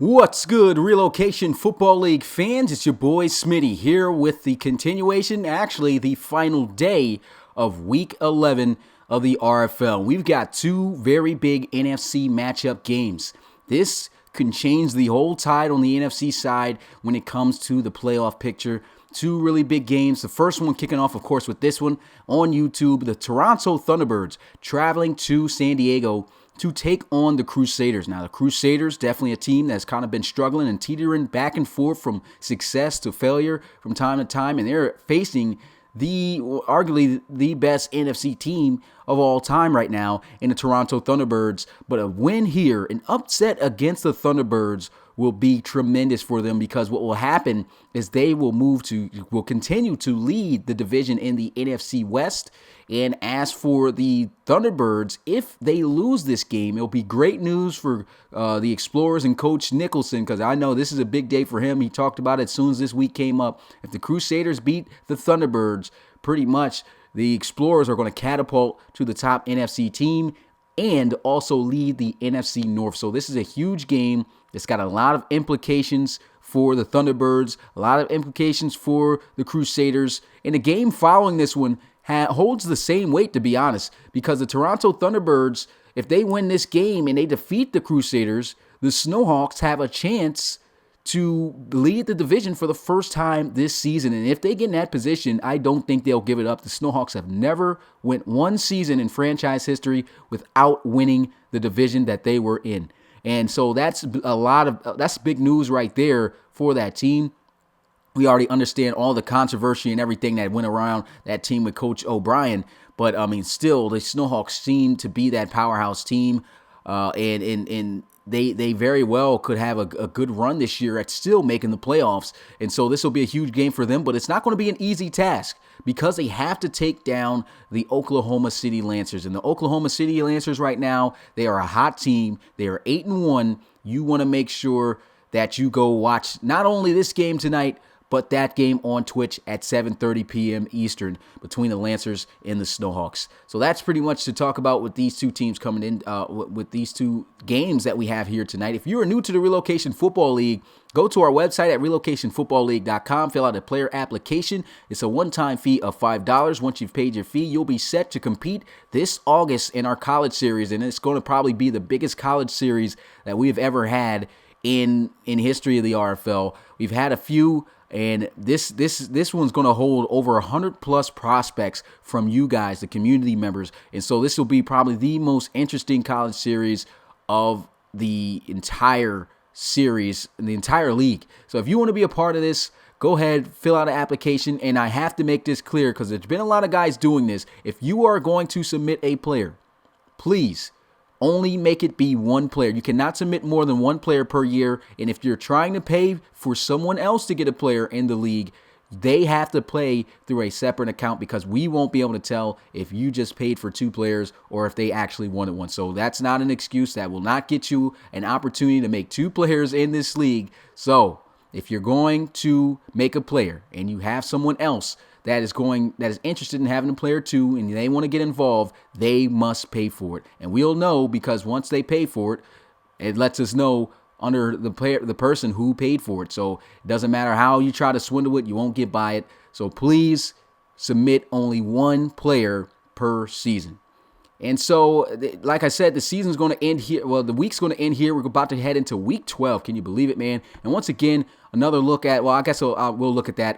What's good, Relocation Football League fans? It's your boy Smitty here with the continuation, actually the final day of Week 11 of the RFL. We've got two very big NFC matchup games. This can change the whole tide on the NFC side when it comes to the playoff picture. Two really big games. The first one kicking off, of course, with this one on YouTube. The Toronto Thunderbirds traveling to San Diego to take on the Crusaders. Now, the Crusaders, definitely a team that's kind of been struggling and teetering back and forth from success to failure from time to time, and they're facing arguably the best NFC team of all time right now in the Toronto Thunderbirds. But a win here, an upset against the Thunderbirds, will be tremendous for them, because what will happen is they will continue to lead the division in the NFC West. And as for the Thunderbirds, if they lose this game, it'll be great news for the Explorers and Coach Nicholson, because I know this is a big day for him. He talked about it as soon as this week came up. If the Crusaders beat the Thunderbirds, pretty much the Explorers are going to catapult to the top NFC team and also lead the NFC North. So this is a huge game. It's got a lot of implications for the Thunderbirds, a lot of implications for the Crusaders. And the game following this one holds the same weight, to be honest, because the Toronto Thunderbirds, if they win this game and they defeat the Crusaders, the Snowhawks have a chance to lead the division for the first time this season. And if they get in that position, I don't think they'll give it up. The Snowhawks have never went one season in franchise history without winning the division that they were in. And so that's big news right there for that team. We already understand all the controversy and everything that went around that team with Coach O'Brien. But, I mean, still, the Snowhawks seem to be that powerhouse team. And they very well could have a good run this year at still making the playoffs. And so this will be a huge game for them. But it's not going to be an easy task, because they have to take down the Oklahoma City Lancers. And the Oklahoma City Lancers right now, they are a hot team. They are 8-1. You want to make sure that you go watch not only this game tonight, but that game on Twitch at 7:30 p.m. Eastern between the Lancers and the Snowhawks. So that's pretty much to talk about with these two teams coming in, with these two games that we have here tonight. If you are new to the Relocation Football League, go to our website at relocationfootballleague.com, fill out a player application. It's a one-time fee of $5. Once you've paid your fee, you'll be set to compete this August in our college series, and it's going to probably be the biggest college series that we've ever had in history of the RFL. We've had a few, and this one's going to hold over 100 plus prospects from you guys, the community members. And so this will be probably the most interesting college series of the entire series, the entire league. So if you want to be a part of this, go ahead, fill out an application. And I have to make this clear, because there's been a lot of guys doing this. If you are going to submit a player, please only make it be one player. You cannot submit more than one player per year. And if you're trying to pay for someone else to get a player in the league, they have to play through a separate account, because we won't be able to tell if you just paid for two players or if they actually wanted one. So that's not an excuse. That will not get you an opportunity to make two players in this league. So if you're going to make a player and you have someone else that is interested in having a player too, and they want to get involved, they must pay for it. And we'll know, because once they pay for it, it lets us know under the person who paid for it. So it doesn't matter how you try to swindle it, you won't get by it. So please submit only one player per season. And so, like I said, the season's going to end here. Well, the week's going to end here. We're about to head into week 12. Can you believe it, man? And once again, another look at, well, I guess we'll look at that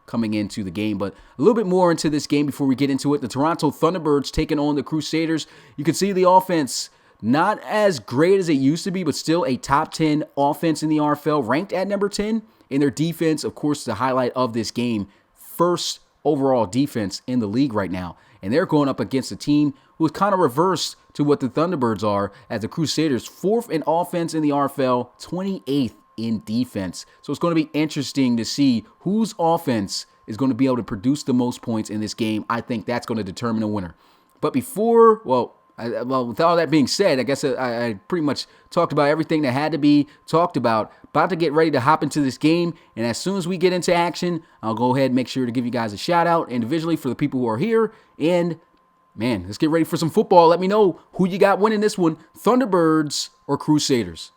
coming into the game, but a little bit more into this game before we get into it. The Toronto Thunderbirds taking on the Crusaders. You can see the offense not as great as it used to be, but still a top 10 offense in the RFL, ranked at number 10. In their defense, of course, the highlight of this game, first overall defense in the league right now. And they're going up against a team who is kind of reversed to what the Thunderbirds are, as the Crusaders, fourth in offense in the RFL, 28th in defense. So it's going to be interesting to see whose offense is going to be able to produce the most points in this game. I think that's going to determine a winner. But with all that being said, I guess I pretty much talked about everything that had to be talked about. About to get ready to hop into this game, and as soon as we get into action, I'll go ahead and make sure to give you guys a shout out individually for the people who are here. And man, let's get ready for some football. Let me know who you got winning this one, Thunderbirds or Crusaders.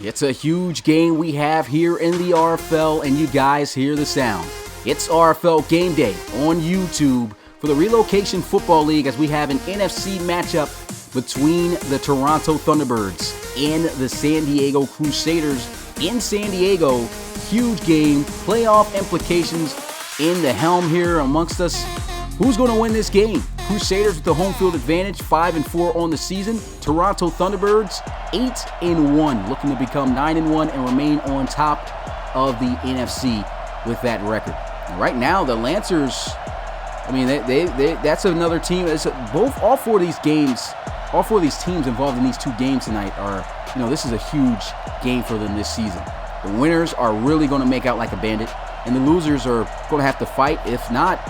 It's a huge game we have here in the RFL, and you guys hear the sound. It's RFL Game Day on YouTube for the Relocation Football League as we have an NFC matchup between the Toronto Thunderbirds and the San Diego Crusaders in San Diego. Huge game, playoff implications in the helm here amongst us. Who's going to win this game? Crusaders with the home field advantage, 5-4 on the season. Toronto Thunderbirds, 8-1, looking to become 9-1 and remain on top of the NFC with that record. And right now, the Lancers, I mean, that's another team. All four of these teams involved in these two games tonight are, this is a huge game for them this season. The winners are really going to make out like a bandit, and the losers are going to have to fight. If not,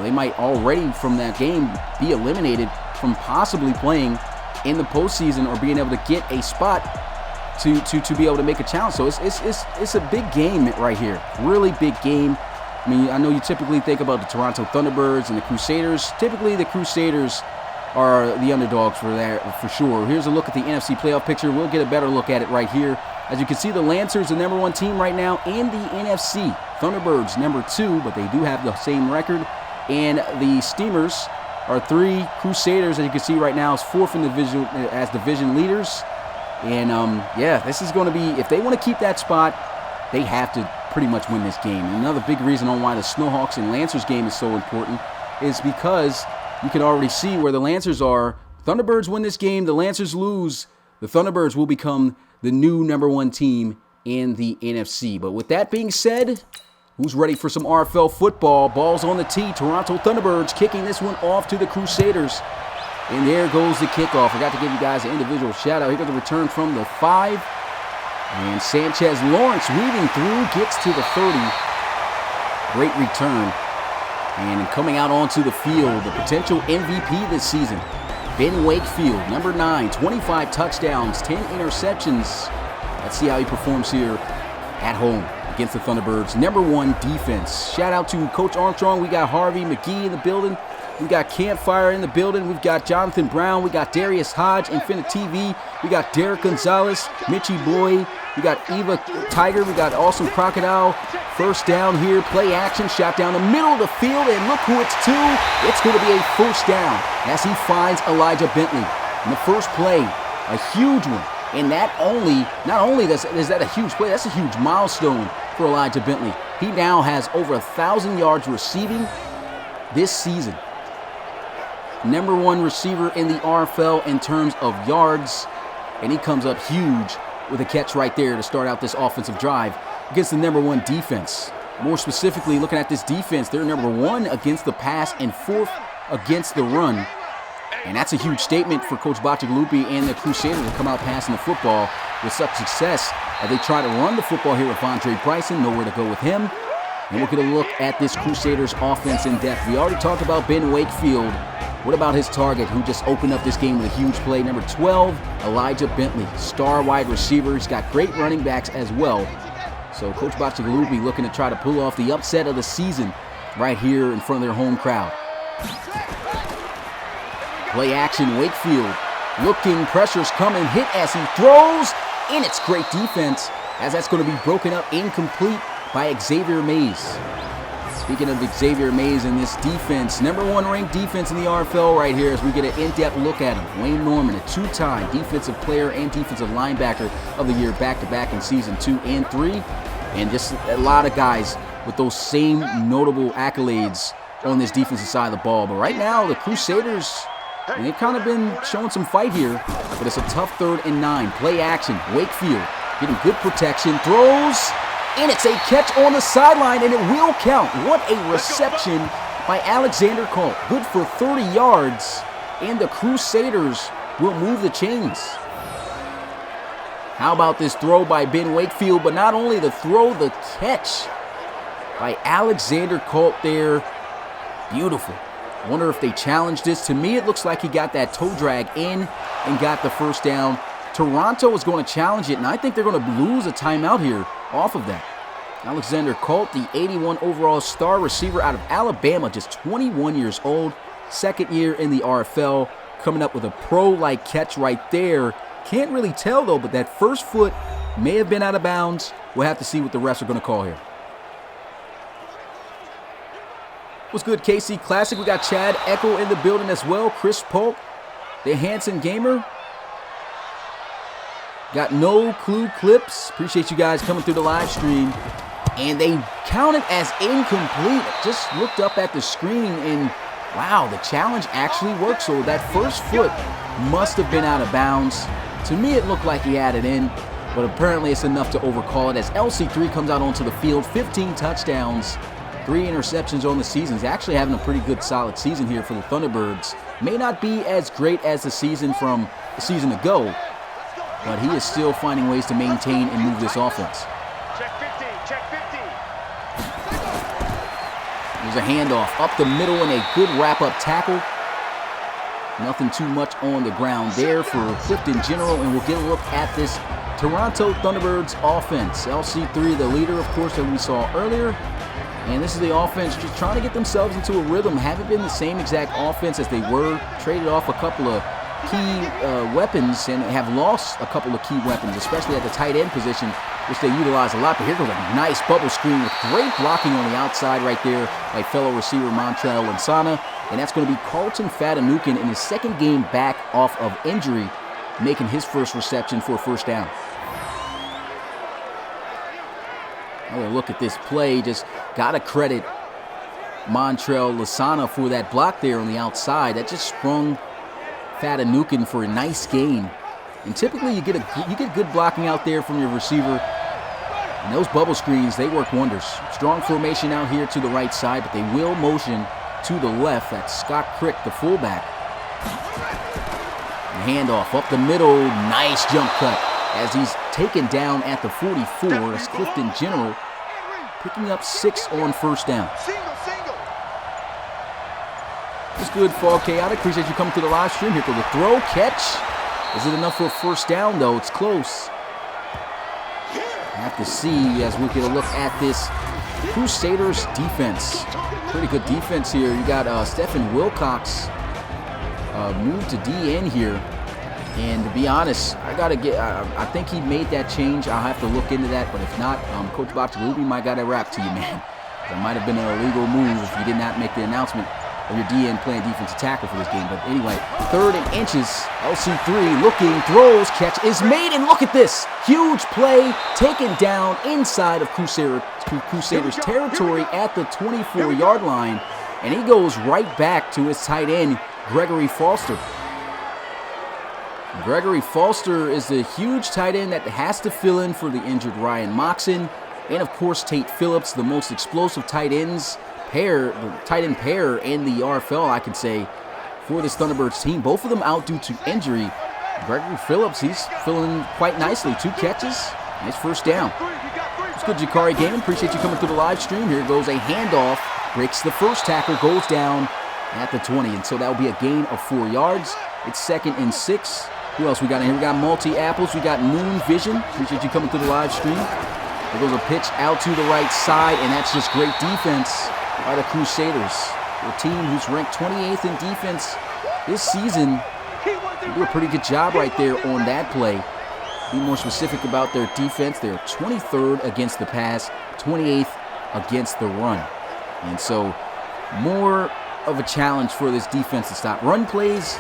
they might already from that game be eliminated from possibly playing in the postseason or being able to get a spot to be able to make a challenge. So it's a big game right here, really big game. I mean, I know you typically think about the Toronto Thunderbirds and the Crusaders. Typically, the Crusaders are the underdogs for that, for sure. Here's a look at the NFC playoff picture. We'll get a better look at it right here. As you can see, the Lancers, the number one team right now in the NFC. Thunderbirds, number 2, but they do have the same record. And the Steamers are 3. Crusaders, as you can see right now, is 4th in the division as division leaders. And this is going to be, if they want to keep that spot, they have to pretty much win this game. And another big reason on why the Snowhawks and Lancers game is so important is because you can already see where the Lancers are. Thunderbirds win this game, the Lancers lose. The Thunderbirds will become the new number 1 team in the NFC. But with that being said, who's ready for some RFL football? Ball's on the tee. Toronto Thunderbirds kicking this one off to the Crusaders. And there goes the kickoff. Forgot to give you guys an individual shout out. Here goes the return from the 5. And Sanchez Lawrence weaving through, gets to the 30. Great return. And coming out onto the field, the potential MVP this season, Ben Wakefield, number 9, 25 touchdowns, 10 interceptions. Let's see how he performs here at home against the Thunderbirds. Number 1 defense. Shout out to Coach Armstrong. We got Harvey McGee in the building. We got Campfire in the building. We've got Jonathan Brown. We got Darius Hodge, Infinite TV. We got Derek Gonzalez, Mitchie Boy. We got Eva Tiger. We got Awesome Crocodile. First down here. Play action. Shot down the middle of the field. And look who it's to. It's going to be a first down as he finds Elijah Bentley. In the first play, a huge one. And not only is that a huge play, that's a huge milestone for Elijah Bentley. He now has over 1,000 yards receiving this season. Number 1 receiver in the RFL in terms of yards. And he comes up huge with a catch right there to start out this offensive drive against the number 1 defense. More specifically, looking at this defense, they're number 1 against the pass and 4th against the run. And that's a huge statement for Coach Bacigalupi and the Crusaders to come out passing the football with such success as they try to run the football here with Andre Bryson. Nowhere to go with him. And we'll get a look at this Crusaders offense in depth. We already talked about Ben Wakefield. What about his target who just opened up this game with a huge play? Number 12, Elijah Bentley, star wide receiver. He's got great running backs as well. So Coach Bacigalupi looking to try to pull off the upset of the season right here in front of their home crowd. Play action, Wakefield looking, pressure's coming, hit as he throws, and it's great defense as that's going to be broken up incomplete by Xavier Maze. Speaking of Xavier Maze and this defense, number 1 ranked defense in the RFL right here as we get an in-depth look at him. Wayne Norman, a 2-time defensive player and defensive linebacker of the year back-to-back in season 2 and 3. And just a lot of guys with those same notable accolades on this defensive side of the ball. But right now, the Crusaders, they've kind of been showing some fight here, but it's a tough 3rd and 9. Play action, Wakefield getting good protection, throws, and it's a catch on the sideline, and it will count. What a reception by Alexander Colt. Good for 30 yards, and the Crusaders will move the chains. How about this throw by Ben Wakefield? But not only the throw, the catch by Alexander Colt there. Beautiful. Wonder if they challenged this. To me, it looks like he got that toe drag in and got the first down. Toronto is going to challenge it, and I think they're going to lose a timeout here off of that. Alexander Colt, the 81 overall star receiver out of Alabama, just 21 years old, 2nd year in the RFL, coming up with a pro-like catch right there. Can't really tell, though, but that first foot May have been out of bounds. We'll have to see what the refs are going to call here. What's good, KC Classic? We got Chad Echo in the building as well. Chris Polk, the Hanson Gamer. Got No Clue Clips. Appreciate you guys coming through the live stream. And they counted as incomplete. Just looked up at the screen and wow, the challenge actually worked. So that first foot must have been out of bounds. To me, it looked like he had it in, but apparently it's enough to overcall it as LC3 comes out onto the field. 15 touchdowns, 3 interceptions on the season. He's actually having a pretty good, solid season here for the Thunderbirds. May not be as great as the season from a season ago, but he is still finding ways to maintain and move this offense. Check 50, check 50. There's a handoff up the middle and a good wrap-up tackle. Nothing too much on the ground there for Clifton General, and we'll get a look at this Toronto Thunderbirds offense. LC3, the leader, of course, that we saw earlier. And this is the offense just trying to get themselves into a rhythm. Haven't been the same exact offense as they were. Traded off a couple of key weapons and have lost a couple of key weapons, especially at the tight end position, which they utilize a lot. But here goes a nice bubble screen with great blocking on the outside right there by fellow receiver Montrell Lansana. And that's going to be Carlton Fatanukin in his second game back off of injury, making his first reception for a first down. Oh, look at this play. Just got to credit Montrell Lansana for that block there on the outside. That just sprung Fatanukin for a nice gain. And typically you get good blocking out there from your receiver. And those bubble screens, they work wonders. Strong formation out here to the right side, but they will motion to the left. That's Scott Crick, the fullback. And handoff up the middle. Nice jump cut as he's taken down at the 44. That's Clifton General picking up 6 on first down. It's good, Fall Chaotic. Appreciate you coming to the live stream. Here for the throw, catch. Is it enough for a first down, though? It's close. Have to see as we get a look at this Crusaders defense. Pretty good defense here. You got Stephen Wilcox moved to DN here. And to be honest, I think he made that change. I'll have to look into that. But if not, Coach Bocciolubi might got a rap to you, man. That might have been an illegal move if you did not make the announcement of your DN playing defensive tackle for this game. But anyway, 3rd and inches. LC3 looking, throws, catch is made, and look at this. Huge play taken down inside of Crusaders territory at the 24-yard line. And he goes right back to his tight end, Gregory Foster. Gregory Foster is the huge tight end that has to fill in for the injured Ryan Moxon. And of course, Tate Phillips, the most explosive tight end pair in the RFL, I can say, for this Thunderbirds team. Both of them out due to injury. Gregory Phillips, he's filling quite nicely. 2 catches, nice first down. It's good, Jakari Gaming. Appreciate you coming through the live stream. Here goes a handoff, breaks the first tackle, goes down at the 20, and so that will be a gain of 4 yards. It's 2nd and 6. Who else we got in here? We got Multi Apples. We got Moon Vision. Appreciate you coming through the live stream. There goes a pitch out to the right side, and that's just great defense by the Crusaders. A team who's ranked 28th in defense this season. They do a pretty good job right there on that play. Be more specific about their defense. They're 23rd against the pass, 28th against the run. And so more of a challenge for this defense to stop run plays,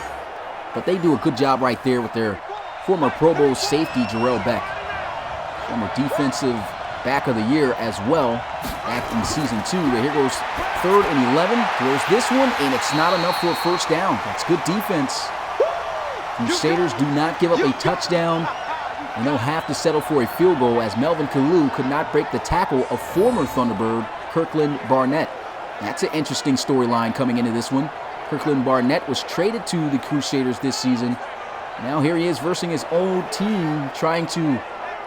but they do a good job right there with their former Pro Bowl safety, Jarrell Beck. Former defensive back of the year as well back in season 2. But here goes 3rd and 11. Throws this one, and it's not enough for a first down. That's good defense. Crusaders do not give up a touchdown, and they'll have to settle for a field goal as Melvin Kalu could not break the tackle of former Thunderbird Kirkland Barnett. That's an interesting storyline coming into this one. Kirkland Barnett was traded to the Crusaders this season. Now here he is versing his old team, trying to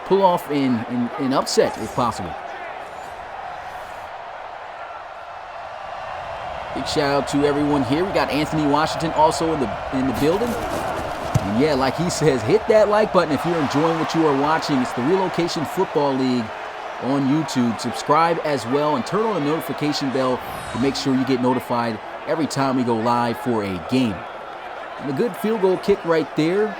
pull off an upset if possible. Big shout out to everyone here. We got Anthony Washington also in the building. And yeah, like he says, hit that like button if you're enjoying what you are watching. It's the Relocation Football League on YouTube. Subscribe as well and turn on the notification bell to make sure you get notified every time we go live for a game. And a good field goal kick right there.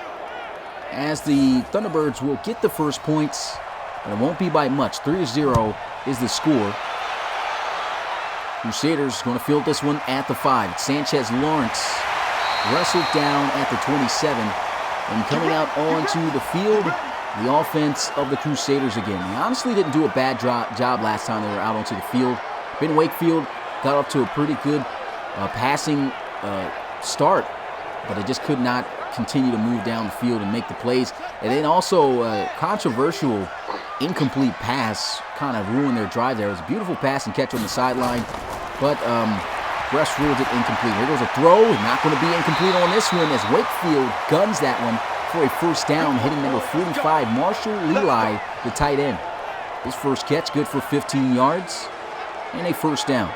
as the Thunderbirds will get the first points, but it won't be by much. 3-0 is the score. Crusaders going to field this one at the 5. It's Sanchez Lawrence wrestled down at the 27. And coming out onto the field, the offense of the Crusaders again. They honestly didn't do a bad job last time they were out onto the field. Ben Wakefield got off to a pretty good passing start, but it just could not continue to move down the field and make the plays. And then also a controversial incomplete pass kind of ruined their drive there. It was a beautiful pass and catch on the sideline, but refs ruled it incomplete. Here goes a throw, not going to be incomplete on this one as Wakefield guns that one for a first down, hitting number 45, Marshall Leli, the tight end. His first catch, good for 15 yards and a first down.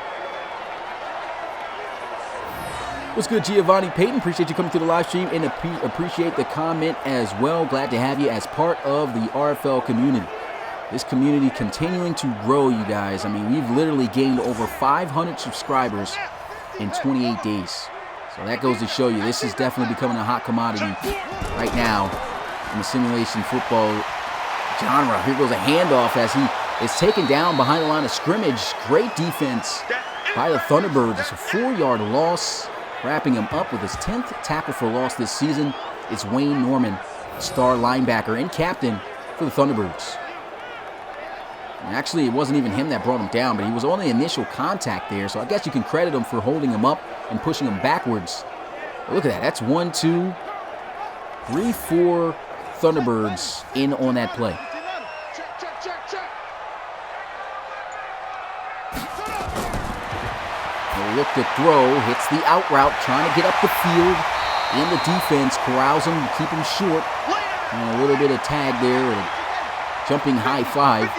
What's good, Giovanni Payton? Appreciate you coming to the live stream and appreciate the comment as well. Glad to have you as part of the RFL community. This community continuing to grow, you guys. I mean, we've literally gained over 500 subscribers in 28 days. So that goes to show you this is definitely becoming a hot commodity right now in the simulation football genre. Here goes a handoff as he is taken down behind the line of scrimmage. Great defense by the Thunderbirds. It's a 4-yard loss. Wrapping him up with his 10th tackle for loss this season. It's Wayne Norman, star linebacker and captain for the Thunderbirds. And actually, it wasn't even him that brought him down, but he was on the initial contact there, so I guess you can credit him for holding him up and pushing him backwards. But look at that. That's 1, 2, 3, 4 Thunderbirds in on that play. Look to throw, hits the out route, trying to get up the field, and the defense corrals him, keep him short. And a little bit of tag there, and a jumping high 5.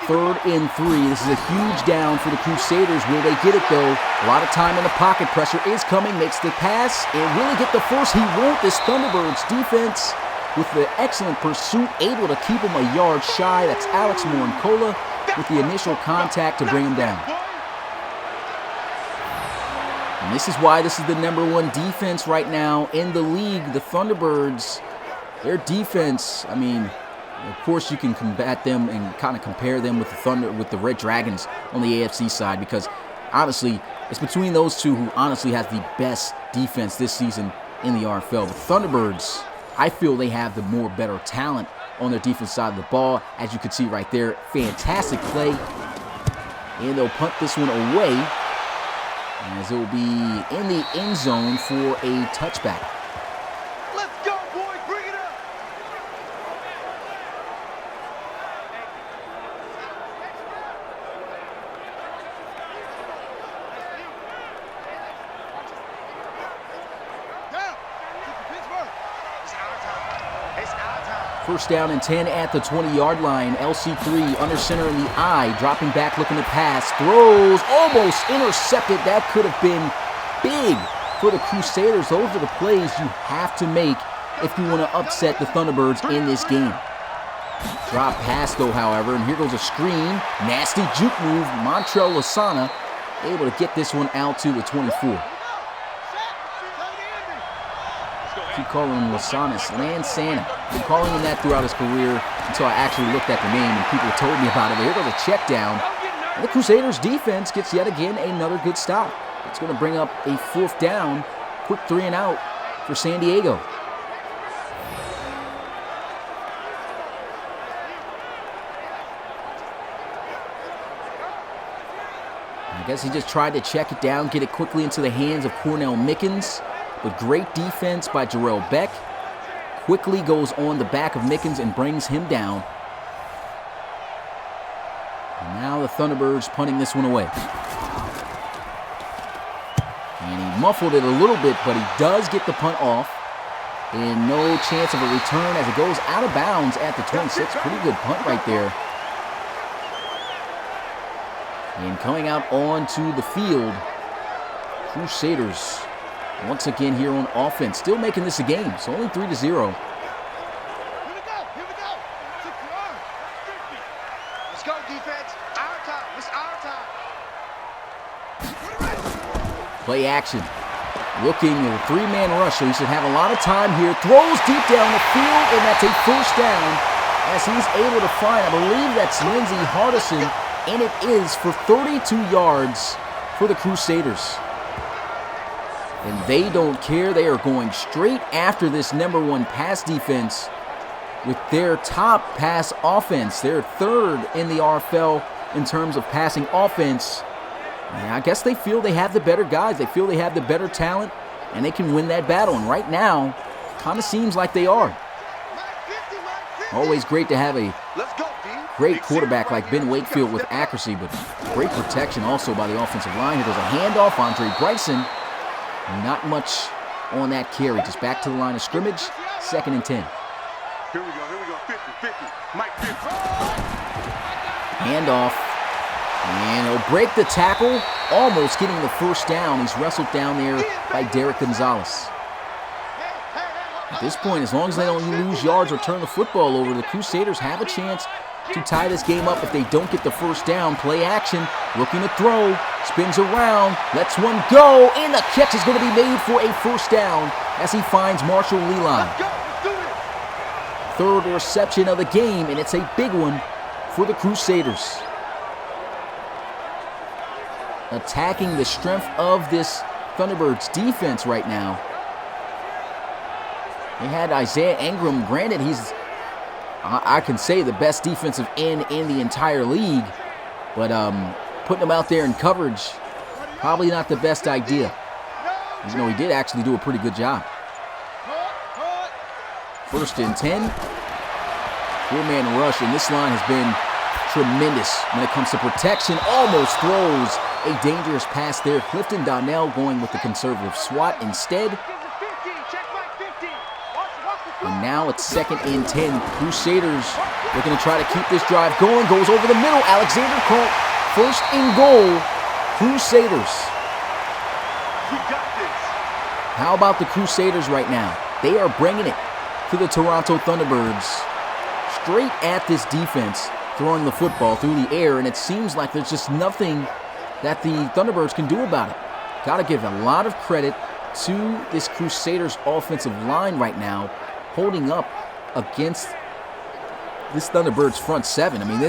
3rd and 3. This is a huge down for the Crusaders. Will they get it, though? A lot of time in the pocket. Pressure is coming, makes the pass, and will he get the first? He won't. This Thunderbirds defense, with the excellent pursuit, able to keep him a yard shy. That's Alex Morincola with the initial contact to bring him down. And this is why this is the #1 defense right now in the league. The Thunderbirds, their defense, I mean, of course you can combat them and kind of compare them with the Red Dragons on the AFC side, because honestly, it's between those two who honestly has the best defense this season in the RFL. The Thunderbirds, I feel they have the more better talent on their defense side of the ball. As you can see right there, fantastic play. And they'll punt this one away, as it will be in the end zone for a touchback. Let's go, boys. Bring it up. First down and 10 at the 20-yard line. LC3 under center in the eye, dropping back, looking to pass. Throws, almost intercepted. That could have been big for the Crusaders. Those are the plays you have to make if you want to upset the Thunderbirds in this game. Drop pass, though, however, and here goes a screen. Nasty juke move. Montrell Lasana able to get this one out to the 24. Keep calling him Lasanis, Lansana. Been calling him that throughout his career until I actually looked at the name and people told me about it. But here goes a check down. And the Crusaders defense gets yet again another good stop. It's going to bring up a 4th down. Quick 3 and out for San Diego. I guess he just tried to check it down, get it quickly into the hands of Cornell Mickens. But great defense by Jarrell Beck. Quickly goes on the back of Mickens and brings him down. And now the Thunderbirds punting this one away. And he muffled it a little bit, but he does get the punt off. And no chance of a return as it goes out of bounds at the 26. Pretty good punt right there. And coming out onto the field, Crusaders once again here on offense, still making this a game. It's only 3-0. Here we go. Let's go, defense. Our time. It's our time. Play action. looking at a three-man rush, so he should have a lot of time here. Throws deep down the field, and that's a first down as he's able to find, I believe that's Lindsey Hardison, and it is for 32 yards for the Crusaders. And they don't care. They are going straight after this number one pass defense with their top pass offense. They're third in the RFL in terms of passing offense. And I guess they feel they have the better guys. They feel they have the better talent, and they can win that battle. And right now, kind of seems like they are. Always great to have a great quarterback like Ben Wakefield with accuracy, but great protection also by the offensive line. Here goes a handoff. Andre Bryson. Not much on that carry. Just back to the line of scrimmage. 2nd and 10. Here we go, 50, Mike 50. Handoff. And he'll break the tackle. Almost getting the first down. He's wrestled down there by Derek Gonzalez. At this point, as long as they don't lose yards or turn the football over, the Crusaders have a chance to tie this game up if they don't get the first down. Play action, looking to throw, spins around, lets one go, and the catch is going to be made for a first down as he finds Marshall Leland. Third reception of the game, and it's a big one for the Crusaders. Attacking the strength of this Thunderbirds defense right now. They had Isaiah Ingram. Granted, he's, I can say, the best defensive end in the entire league. But putting him out there in coverage, probably not the best idea. Even though he did actually do a pretty good job. 1st and 10. 4-man rush, and this line has been tremendous when it comes to protection. Almost throws a dangerous pass there. Clifton Donnell going with the conservative swat instead. And now it's 2nd and 10. Crusaders looking to try to keep this drive going. Goes over the middle. Alexander Colt, 1st and goal. Crusaders. How about the Crusaders right now? They are bringing it to the Toronto Thunderbirds. Straight at this defense, throwing the football through the air, and it seems like there's just nothing that the Thunderbirds can do about it. Got to give a lot of credit to this Crusaders offensive line right now, holding up against this Thunderbirds front seven. I mean,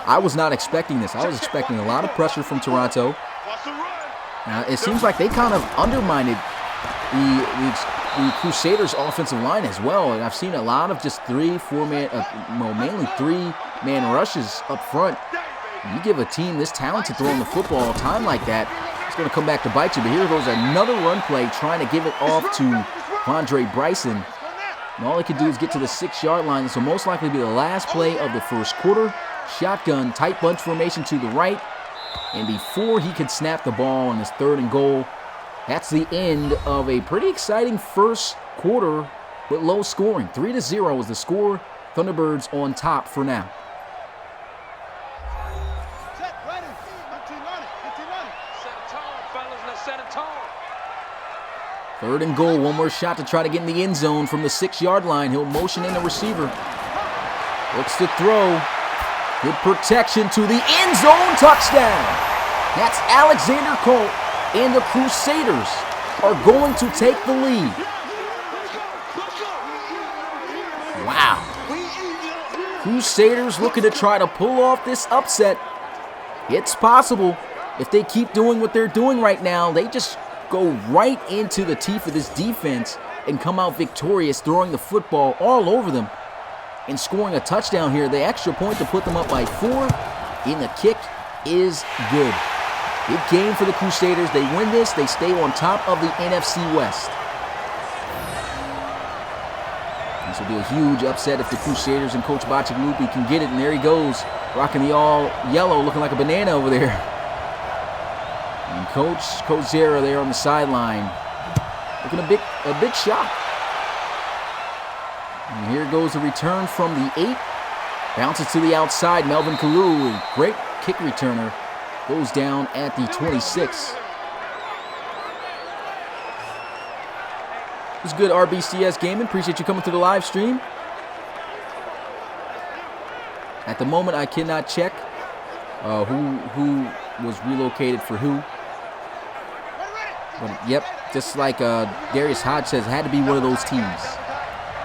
I was not expecting this. I was expecting a lot of pressure from Toronto. It seems like they kind of undermined the Crusaders offensive line as well. And I've seen a lot of just 3-4-man, mainly 3-man rushes up front. You give a team this talented throwing the football a time like that, it's going to come back to bite you. But here goes another run play trying to give it off to Andre Bryson. And all he could do is get to the 6-yard line. This will most likely be the last play of the first quarter. Shotgun, tight bunch formation to the right. And before he can snap the ball on his 3rd and goal, that's the end of a pretty exciting first quarter with low scoring. 3-0 is the score. Thunderbirds on top for now. Third and goal, one more shot to try to get in the end zone from the 6-yard line. He'll motion in the receiver. Looks to throw. Good protection to the end zone, touchdown. That's Alexander Colt, and the Crusaders are going to take the lead. Wow. Crusaders looking to try to pull off this upset. It's possible. If they keep doing what they're doing right now, they just go right into the teeth of this defense and come out victorious, throwing the football all over them and scoring a touchdown here. The extra point to put them up by 4, and the kick is good. Big game for the Crusaders. They win this, they stay on top of the NFC West. This will be a huge upset if the Crusaders and Coach Bacigalupi can get it, and there he goes, rocking the all yellow, looking like a banana over there. And Coach Zera there on the sideline, looking a big shot. And here goes the return from the 8. Bounces to the outside. Melvin Kalu, a great kick returner, goes down at the 26. It was good RBCS gaming. Appreciate you coming to the live stream. At the moment, I cannot check who was relocated for who. But, yep, just like Darius Hodge says, had to be one of those teams.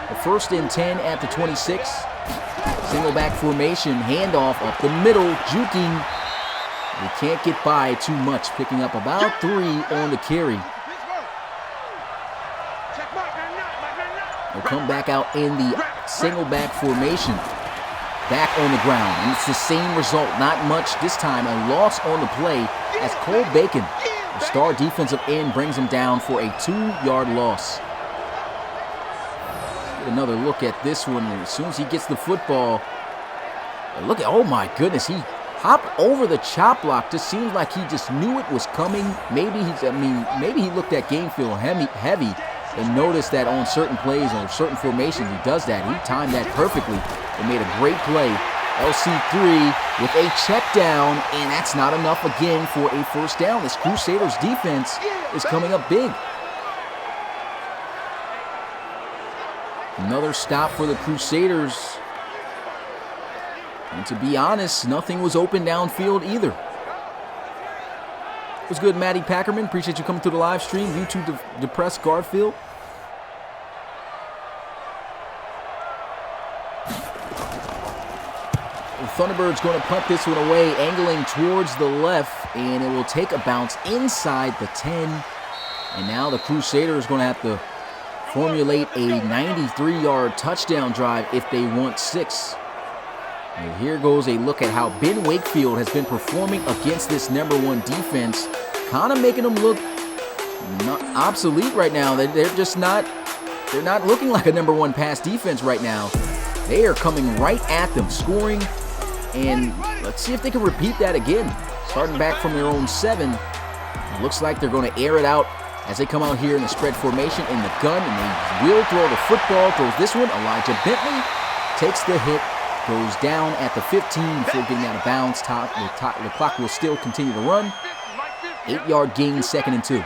The 1st and 10 at the 26. Single back formation, handoff up the middle, juking. They can't get by too much, picking up about 3 on the carry. They'll come back out in the single back formation. Back on the ground, and it's the same result, not much this time. A loss on the play as Cole Bacon, the star defensive end, brings him down for a 2-yard loss. Get another look at this one. As soon as he gets the football, look at, oh my goodness, he hopped over the chop block. Just seems like he just knew it was coming. Maybe maybe he looked at game film heavy and noticed that on certain plays or certain formations he does that. He timed that perfectly and made a great play. LC3 with a check down, and that's not enough again for a 1st down. This Crusaders defense is coming up big. Another stop for the Crusaders. And to be honest, nothing was open downfield either. What's good, Maddie Packerman? Appreciate you coming to the live stream. YouTube depressed Garfield. The Thunderbirds going to punt this one away, angling towards the left, and it will take a bounce inside the 10. And now the Crusaders going to have to formulate a 93-yard touchdown drive if they want 6. And here goes a look at how Ben Wakefield has been performing against this #1 defense, kind of making them look obsolete right now. They're just not, they're not looking like a #1 pass defense right now. They are coming right at them, scoring, and let's see if they can repeat that again. Starting back from their own 7, it looks like they're going to air it out as they come out here in the spread formation in the gun, and they will throw the football. Throws this one. Elijah Bentley takes the hit, goes down at the 15 before getting out of bounds. The clock will still continue to run. 8-yard gain, 2nd and 2.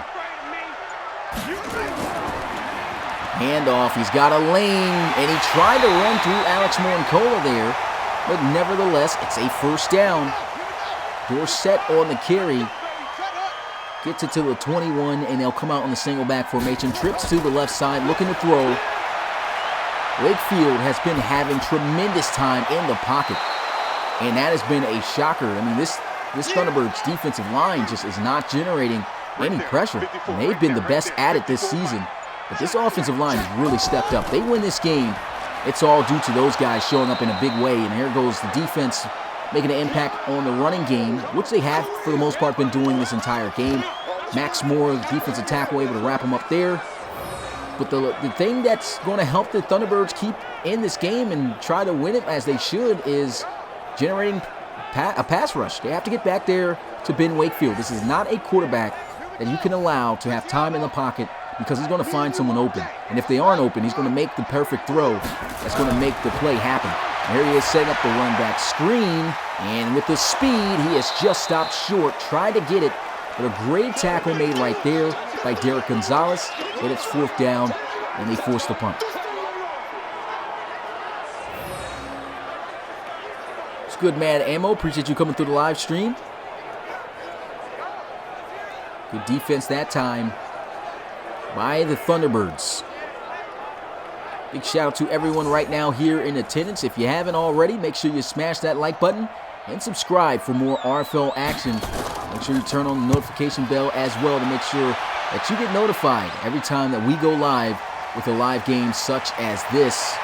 Handoff. He's got a lane, and he tried to run through Alex Morincola there, but nevertheless, it's a 1st down. Dorsett on the carry. Gets it to the 21, and they'll come out on the single back formation. Trips to the left side, looking to throw. Wakefield has been having tremendous time in the pocket, and that has been a shocker. I mean, this Thunderbirds defensive line just is not generating any pressure, and they've been the best at it this season. But this offensive line has really stepped up. They win this game, it's all due to those guys showing up in a big way, and here goes the defense making an impact on the running game, which they have, for the most part, been doing this entire game. Max Moore, the defensive tackle, able to wrap him up there. But the thing that's going to help the Thunderbirds keep in this game and try to win it as they should is generating a pass rush. They have to get back there to Ben Wakefield. This is not a quarterback that you can allow to have time in the pocket, because he's going to find someone open. And if they aren't open, he's going to make the perfect throw that's going to make the play happen. There he is setting up the run back screen, and with the speed, he has just stopped short, tried to get it, but a great tackle made right there by Derek Gonzalez, but it's 4th down, and they force the punt. It's good, Mad Ammo. Appreciate you coming through the live stream. Good defense that time by the Thunderbirds. Big shout out to everyone right now here in attendance. If you haven't already, make sure you smash that like button and subscribe for more RFL action. Make sure you turn on the notification bell as well to make sure that you get notified every time that we go live with a live game such as this.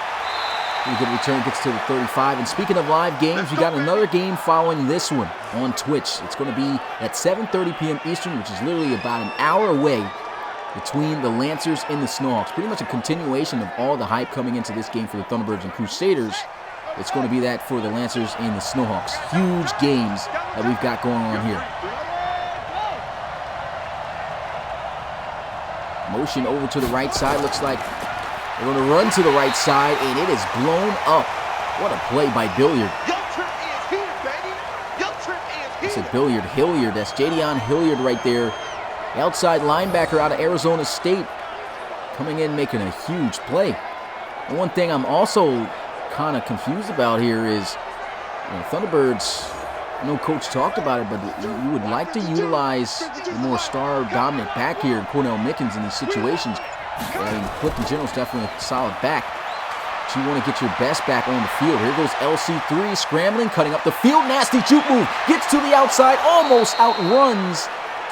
Pretty good return, gets to the 35. And speaking of live games, we got another game following this one on Twitch. It's going to be at 7:30 p.m. Eastern, which is literally about an hour away, between the Lancers and the Snowhawks. Pretty much a continuation of all the hype coming into this game for the Thunderbirds and Crusaders. It's going to be that for the Lancers and the Snowhawks. Huge games that we've got going on here. Motion over to the right side. Looks like they're going to run to the right side, and it is blown up. What a play by Billiard. It's a Billiard Hilliard. That's Jadion Hilliard right there. The outside linebacker out of Arizona State, coming in making a huge play. And one thing I'm also kind of confused about here is, Thunderbirds I know Coach talked about it, but you would like to utilize a more star-dominant back here in Cornell Mickens in these situations. I mean, Clifton General's definitely a solid back. But you want to get your best back on the field. Here goes LC3 scrambling, cutting up the field. Nasty juke move. Gets to the outside, almost outruns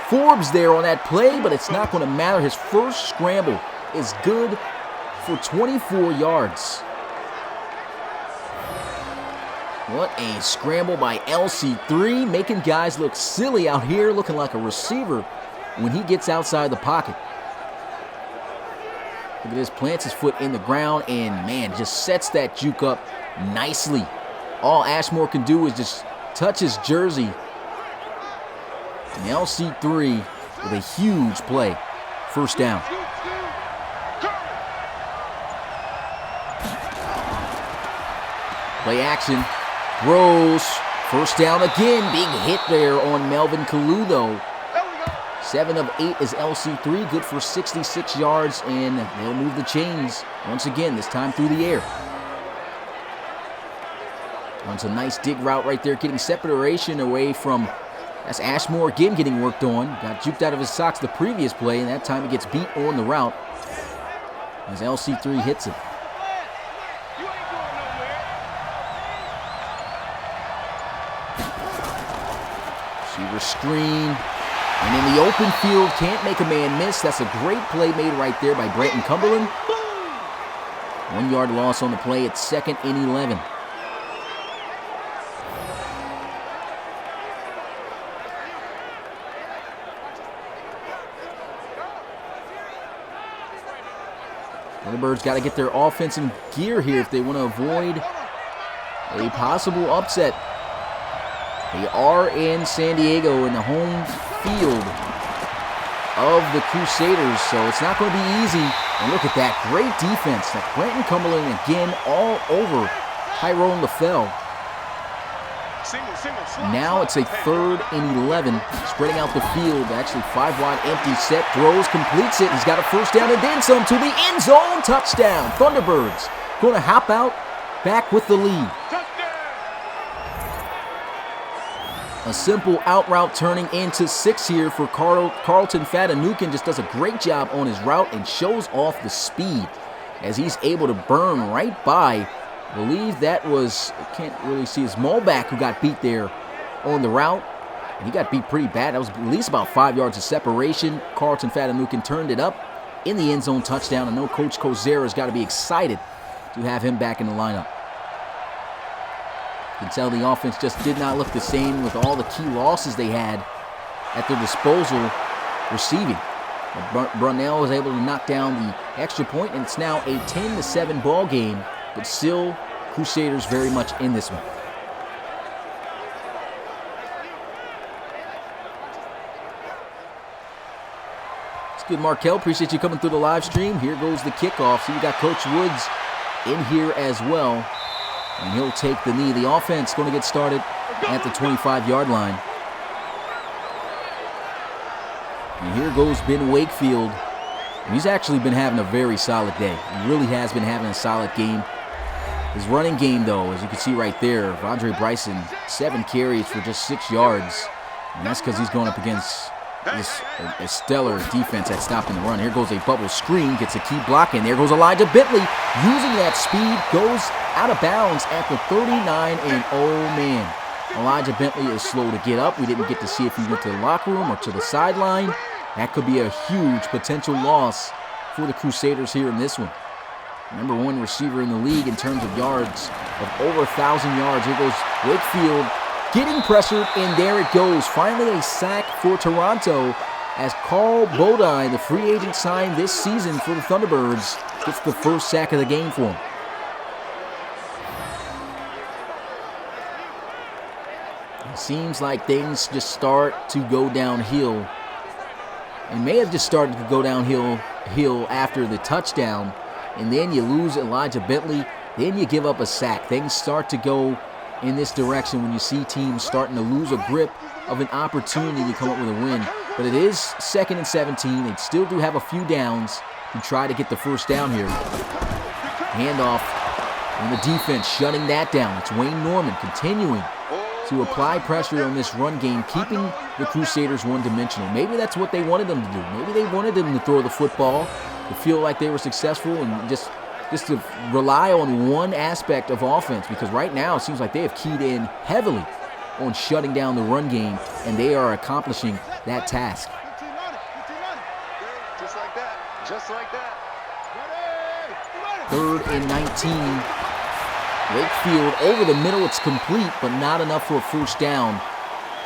Forbes there on that play, but it's not going to matter. His first scramble is good for 24 yards. What a scramble by LC3, making guys look silly out here, looking like a receiver when he gets outside the pocket. Look at this, plants his foot in the ground and, man, just sets that juke up nicely. All Ashmore can do is just touch his jersey. And LC3 with a huge play. First down. Play action. Throws. First down again. Big hit there on Melvin Kalu, though. 7 of 8 is LC3. Good for 66 yards, and they'll move the chains once again, this time through the air. Runs a nice dig route right there, getting separation away from, that's Ashmore again getting worked on. Got juked out of his socks the previous play, and that time he gets beat on the route as LC3 hits it. Receiver screen, and in the open field, can't make a man miss. That's a great play made right there by Brenton Cumberland. 1 yard loss on the play. It's 2nd and 11. Thunderbirds got to get their offense in gear here if they want to avoid a possible upset. They are in San Diego in the home field of the Crusaders, so it's not going to be easy. And look at that, great defense. That Brenton Cumberland again all over Tyrone LaFell. Now it's a 3rd and 11, spreading out the field. Actually, 5 wide empty set, throws, completes it. He's got a first down and then some to the end zone. Touchdown. Thunderbirds going to hop out, back with the lead. A simple out route turning into 6 here for Carlton Fatanukin. Just does a great job on his route and shows off the speed as he's able to burn right by. I believe that was, I can't really see, his Mulback who got beat there on the route. And he got beat pretty bad. That was at least about 5 yards of separation. Carlton Fatanukin turned it up in the end zone touchdown. I know Coach Kozera's got to be excited to have him back in the lineup. You can tell the offense just did not look the same with all the key losses they had at their disposal receiving. But Brunell was able to knock down the extra point, and it's now a 10-7 ball game, but still Crusaders very much in this one. It's good, Markel. Appreciate you coming through the live stream. Here goes the kickoff. So you got Coach Woods in here as well. And he'll take the knee. The offense going to get started at the 25-yard line. And here goes Ben Wakefield. He's actually been having a very solid day. He really has been having a solid game. His running game, though, as you can see right there, Vondre Bryson, 7 carries for just 6 yards. And that's because he's going up against a stellar defense at stopping the run. Here goes a bubble screen, gets a key block, and there goes Elijah Bentley. Using that speed, goes out of bounds at the 39, and oh man, Elijah Bentley is slow to get up. We didn't get to see if he went to the locker room or to the sideline. That could be a huge potential loss for the Crusaders here in this one. Number 1 receiver in the league in terms of yards, of over 1,000 yards. Here goes Wakefield getting pressured, and there it goes. Finally a sack for Toronto as Carl Bodine, the free agent signed this season for the Thunderbirds, gets the first sack of the game for him. It seems like things just start to go downhill. And may have just started to go downhill after the touchdown. And then you lose Elijah Bentley. Then you give up a sack. Things start to go in this direction when you see teams starting to lose a grip of an opportunity to come up with a win. But it is 2nd and 17. They still do have a few downs to try to get the first down here. Handoff, and the defense shutting that down. It's Wayne Norman continuing to apply pressure on this run game, keeping the Crusaders one-dimensional. Maybe that's what they wanted them to do. Maybe they wanted them to throw the football, to feel like they were successful, and just to rely on one aspect of offense, because right now it seems like they have keyed in heavily on shutting down the run game, and they are accomplishing that task. Just like that. Just like that. 3rd and 19. Wakefield over the middle, it's complete, but not enough for a first down.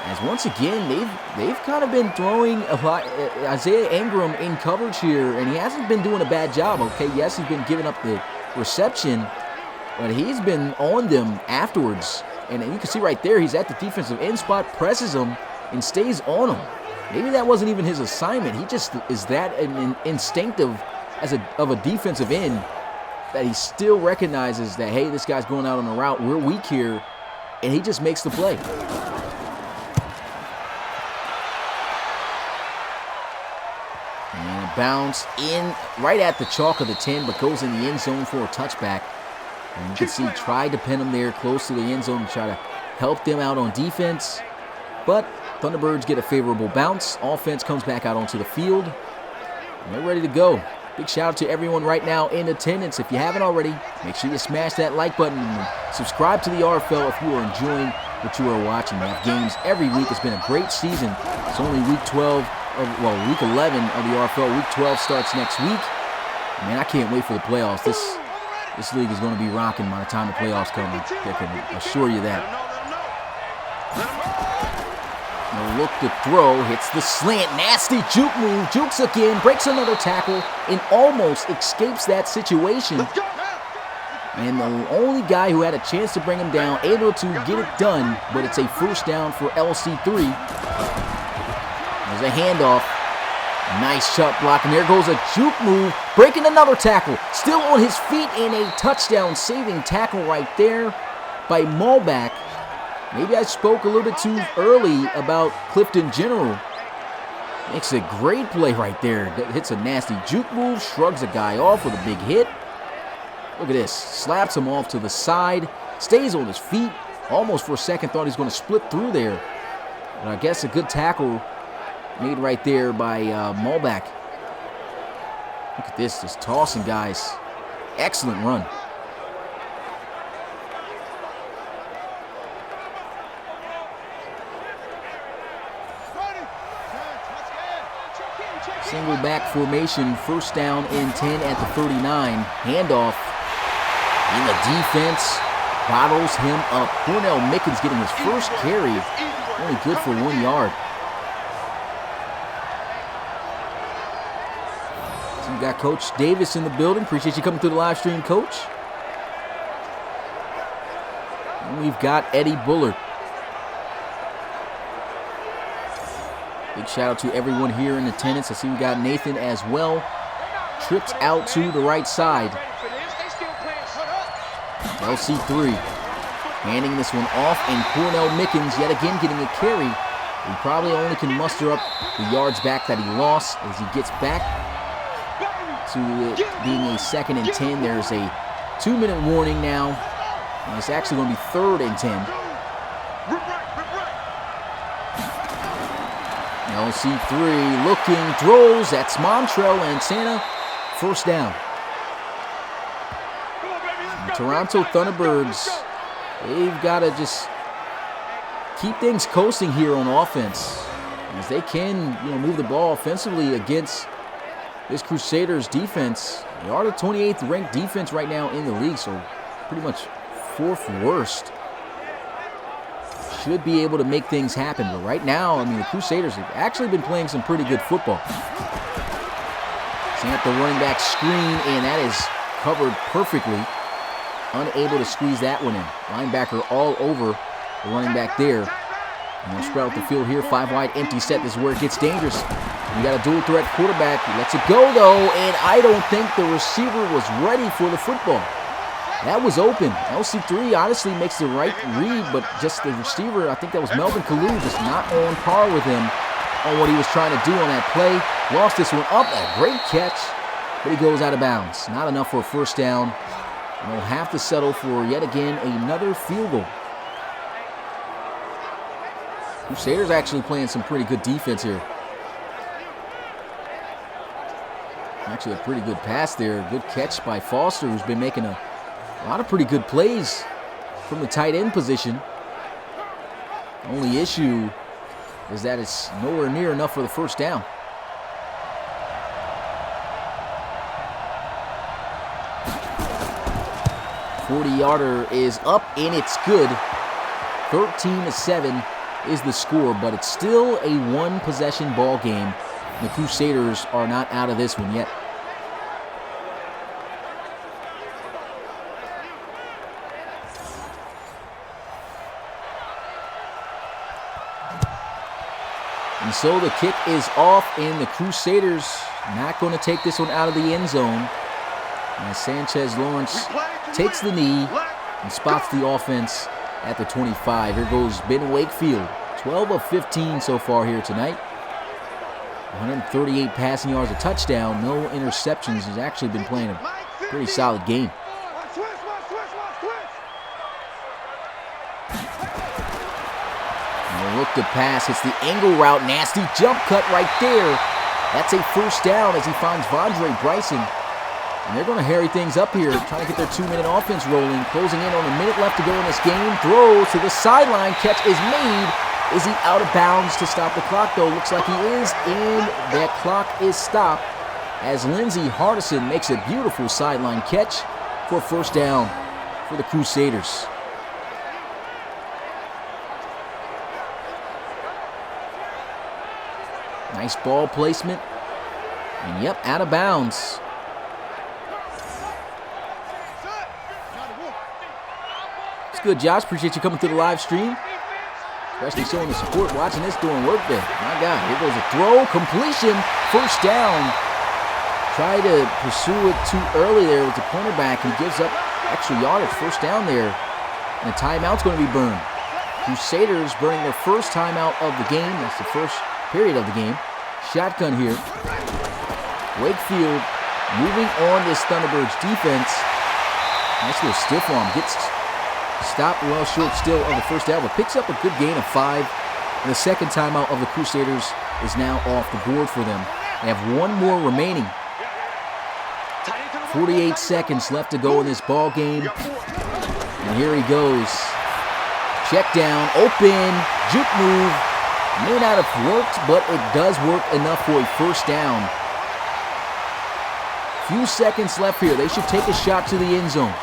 As once again, they've kind of been throwing a lot. Isaiah Ingram in coverage here, and he hasn't been doing a bad job. Okay, yes, he's been giving up the reception, but he's been on them afterwards. And you can see right there, he's at the defensive end spot, presses him, and stays on him. Maybe that wasn't even his assignment. He just is that instinctive of a defensive end that he still recognizes that, hey, this guy's going out on a route, we're weak here, and he just makes the play. And a bounce in right at the chalk of the 10, but goes in the end zone for a touchback. And you can see tried to pin him there close to the end zone to try to help them out on defense. But Thunderbirds get a favorable bounce. Offense comes back out onto the field. And they're ready to go. Big shout out to everyone right now in attendance. If you haven't already, make sure you smash that like button and subscribe to the RFL if you are enjoying what you are watching. We have games every week. It's been a great season. It's only week 11 of the RFL. Week 12 starts next week. Man, I can't wait for the playoffs. This league is going to be rocking by the time the playoffs come. I can assure you that. No look to throw, hits the slant, nasty juke move, jukes again, breaks another tackle, and almost escapes that situation. And the only guy who had a chance to bring him down, able to get it done, but it's a first down for LC3. There's a handoff. Nice shot block, and there goes a juke move, breaking another tackle. Still on his feet, and a touchdown-saving tackle right there by Malback. Maybe I spoke a little bit too early about Clifton General. Makes a great play right there. Hits a nasty juke move, shrugs a guy off with a big hit. Look at this. Slaps him off to the side, stays on his feet. Almost for a second thought he's going to split through there. But I guess a good tackle made right there by Malback. Look at this, just tossing guys. Excellent run. Single back formation, first down and 10 at the 39. Handoff in the defense, bottles him up. Cornell Mickens getting his first carry, only good for 1 yard. So we got Coach Davis in the building. Appreciate you coming through the live stream, Coach. And we've got Eddie Bullard. Big shout out to everyone here in attendance. I see we got Nathan as well. Trips out to the right side. LC3 handing this one off, and Cornell Mickens yet again getting a carry. He probably only can muster up the yards back that he lost as he gets back to it being a 2nd and 10. There's a 2-minute warning now, and it's actually going to be 3rd and 10. LC3 looking, throws, that's Montrell and Santa, first down. The Toronto Thunderbirds, they've got to just keep things coasting here on offense, as they can, move the ball offensively against this Crusaders defense. They are the 28th ranked defense right now in the league, so pretty much 4th worst. Should be able to make things happen, but right now, the Crusaders have actually been playing some pretty good football. Sent the running back screen, and that is covered perfectly. Unable to squeeze that one in. Linebacker all over the running back there. And they'll spread out the field here. 5 wide, empty set. This is where it gets dangerous. We got a dual threat quarterback. He lets it go, though, and I don't think the receiver was ready for the football. That was open. LC3 honestly makes the right read, but just the receiver, I think that was Melvin Kalu, just not on par with him on what he was trying to do on that play. Lost this one up. A great catch, but he goes out of bounds. Not enough for a first down. And they'll have to settle for, yet again, another field goal. Crusaders actually playing some pretty good defense here. Actually a pretty good pass there. Good catch by Foster, who's been making a lot of pretty good plays from the tight end position. Only issue is that it's nowhere near enough for the first down. .40-yarder is up, and it's good. 13-7 is the score, but it's still a one-possession ball game. The Crusaders are not out of this one yet. And so the kick is off, and the Crusaders not going to take this one out of the end zone. And Sanchez Lawrence takes the knee and spots the offense at the 25. Here goes Ben Wakefield. 12 of 15 so far here tonight. 138 passing yards, a touchdown, no interceptions. He's actually been playing a pretty solid game. Look to pass, hits the angle route, nasty jump cut right there. That's a first down as he finds Vondre Bryson. And they're going to harry things up here, trying to get their 2-minute offense rolling. Closing in on a minute left to go in this game. Throw to the sideline, catch is made. Is he out of bounds to stop the clock, though? Looks like he is, and that clock is stopped as Lindsey Hardison makes a beautiful sideline catch for a first down for the Crusaders. Nice ball placement. And yep, out of bounds. It's good, Josh. Appreciate you coming through the live stream. Especially showing the support, watching this, doing work there. My God, here goes a throw, completion, first down. Try to pursue it too early there with the cornerback, and he gives up extra yardage, first down there. And the timeout's going to be burned. Crusaders burning their first timeout of the game. That's the first period of the game. Shotgun here. Wakefield moving on this Thunderbirds defense. Nice little stiff arm. Gets stopped well short still of the first down, but picks up a good gain of 5. And the second timeout of the Crusaders is now off the board for them. They have one more remaining. 48 seconds left to go in this ball game. And here he goes. Check down, open, juke move. May not have worked, but it does work enough for a first down. Few seconds left here. They should take a shot to the end zone.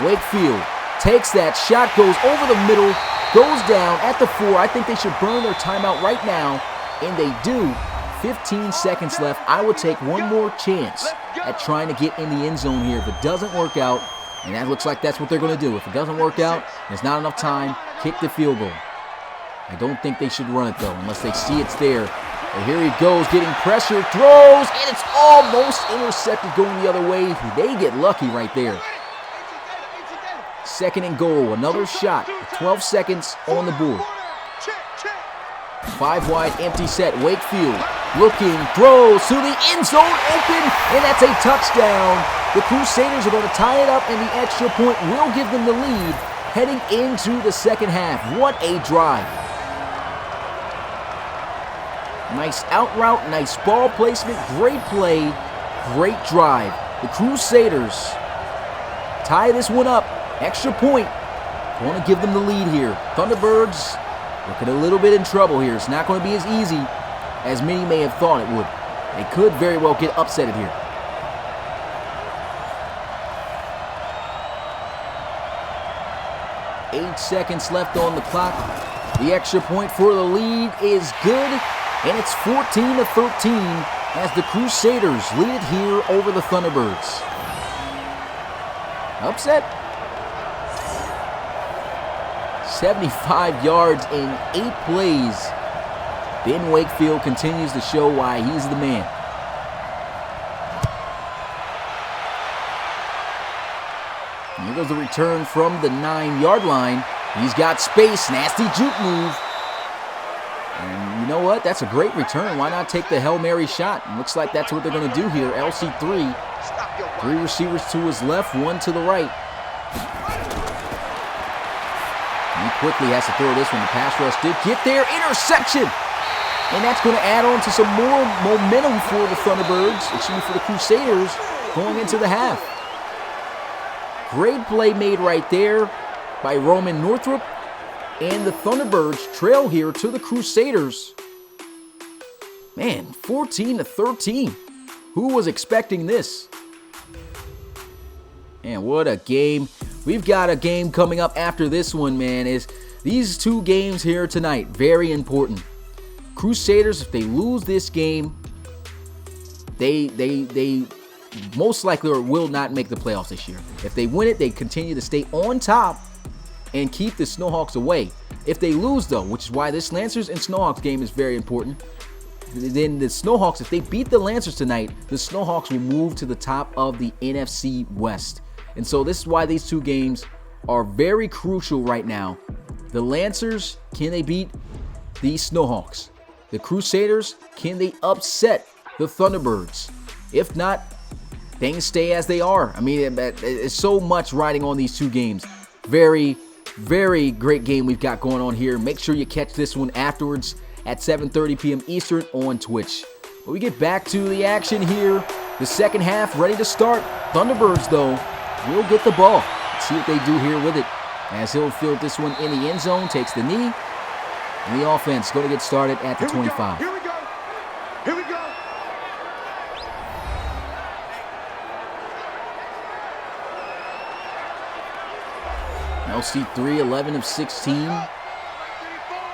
Wakefield takes that shot, goes over the middle, goes down at the 4. I think they should burn their timeout right now, and they do. 15 seconds left. I would take one more chance at trying to get in the end zone here. If it doesn't work out, and that looks like that's what they're going to do. If it doesn't work out, there's not enough time, kick the field goal. I don't think they should run it, though, unless they see it's there. But here he goes, getting pressure, throws, and it's almost intercepted going the other way. They get lucky right there. Second and goal, another shot. 12 seconds on the board. 5 wide, empty set. Wakefield looking, throws to the end zone, open, and that's a touchdown. The Crusaders are going to tie it up, and the extra point will give them the lead heading into the second half. What a drive. Nice out route, nice ball placement, great play, great drive. The Crusaders tie this one up. Extra point. Want to give them the lead here. Thunderbirds looking a little bit in trouble here. It's not going to be as easy as many may have thought it would. They could very well get upsetted here. Eight seconds left on the clock. The extra point for the lead is good, and it's 14-13 as the Crusaders lead it here over the Thunderbirds. Upset. 75 yards in 8 plays. Ben Wakefield continues to show why he's the man. And here goes the return from the 9-yard line. He's got space, nasty juke move. And you know what? That's a great return. Why not take the Hail Mary shot? And looks like that's what they're going to do here. LC3. 3 receivers to his left, 1 to the right. He quickly has to throw this one. The pass rush did get there. Interception! And that's going to add on to some more momentum for the Thunderbirds, excuse me, for the Crusaders going into the half. Great play made right there by Roman Northrup. And the Thunderbirds trail here to the Crusaders. Man, 14-13. Who was expecting this? Man, what a game. We've got a game coming up after this one, man. These two games here tonight, very important. Crusaders, if they lose this game, they most likely will not make the playoffs this year. If they win it, they continue to stay on top and keep the Snowhawks away. If they lose, though, which is why this Lancers and Snowhawks game is very important, then the Snowhawks, if they beat the Lancers tonight, the Snowhawks will move to the top of the NFC West. And so this is why these two games are very crucial right now. The Lancers, can they beat the Snowhawks? The Crusaders, can they upset the Thunderbirds? If not, things stay as they are. I mean, it's so much riding on these two games. Very, very great game we've got going on here. Make sure you catch this one afterwards at 7:30 p.m. Eastern on Twitch. But we get back to the action here. The second half ready to start. Thunderbirds, though, will get the ball. Let's see what they do here with it. As he'll field this one in the end zone, takes the knee. And the offense going to get started at the 25. Here we go. Here we go. LC3, 11 of 16.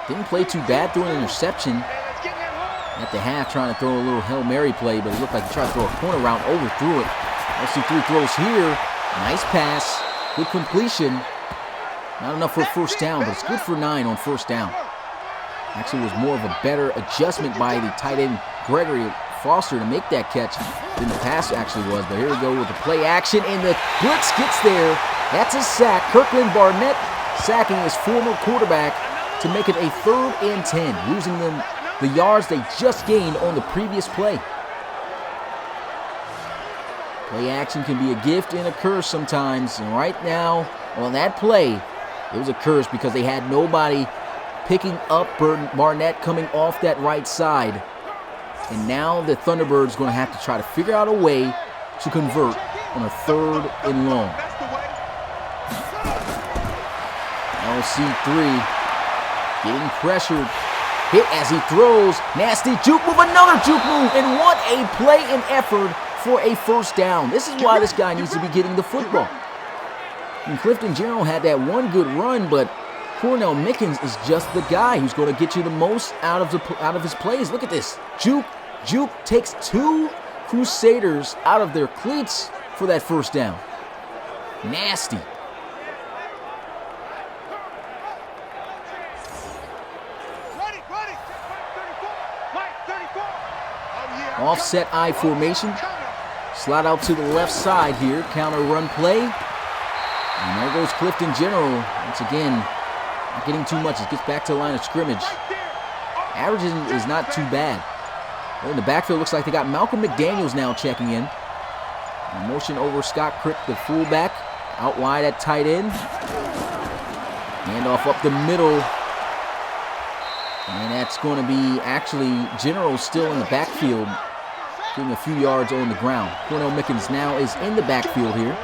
Didn't play too bad, threw an interception at the half, trying to throw a little Hail Mary play, but it looked like he tried to throw a corner route, overthrew it. LC3 throws here. Nice pass. Good completion. Not enough for a first down, but it's good for 9 on first down. Actually, it was more of a better adjustment by the tight end Gregory Foster to make that catch than the pass actually was. But here we go with the play action, and the blitz gets there. That's a sack. Kirkland Barnett sacking his former quarterback to make it a 3rd and 10, losing them the yards they just gained on the previous play. Play action can be a gift and a curse sometimes. And right now, on that play, it was a curse because they had nobody picking up Barnett coming off that right side. And now the Thunderbirds going to have to try to figure out a way to convert on a 3rd and long. LC3 getting pressured. Hit as he throws. Nasty juke move, another juke move. And what a play and effort for a first down. This is why this guy needs to be getting the football. And Clifton General had that one good run, but Cornell Mickens is just the guy who's going to get you the most out of his plays. Look at this. Juke takes 2 Crusaders out of their cleats for that first down. Nasty. Offset I formation. Slide out to the left side here. Counter run play. And there goes Clifton General. Once again, not getting too much. It gets back to the line of scrimmage. Averaging is not too bad. In the backfield, looks like they got Malcolm McDaniels now checking in. Motion over Scott Crick, the fullback. Out wide at tight end. Handoff up the middle. And that's going to be actually General still in the backfield, getting a few yards on the ground. Cornell Mickens now is in the backfield here.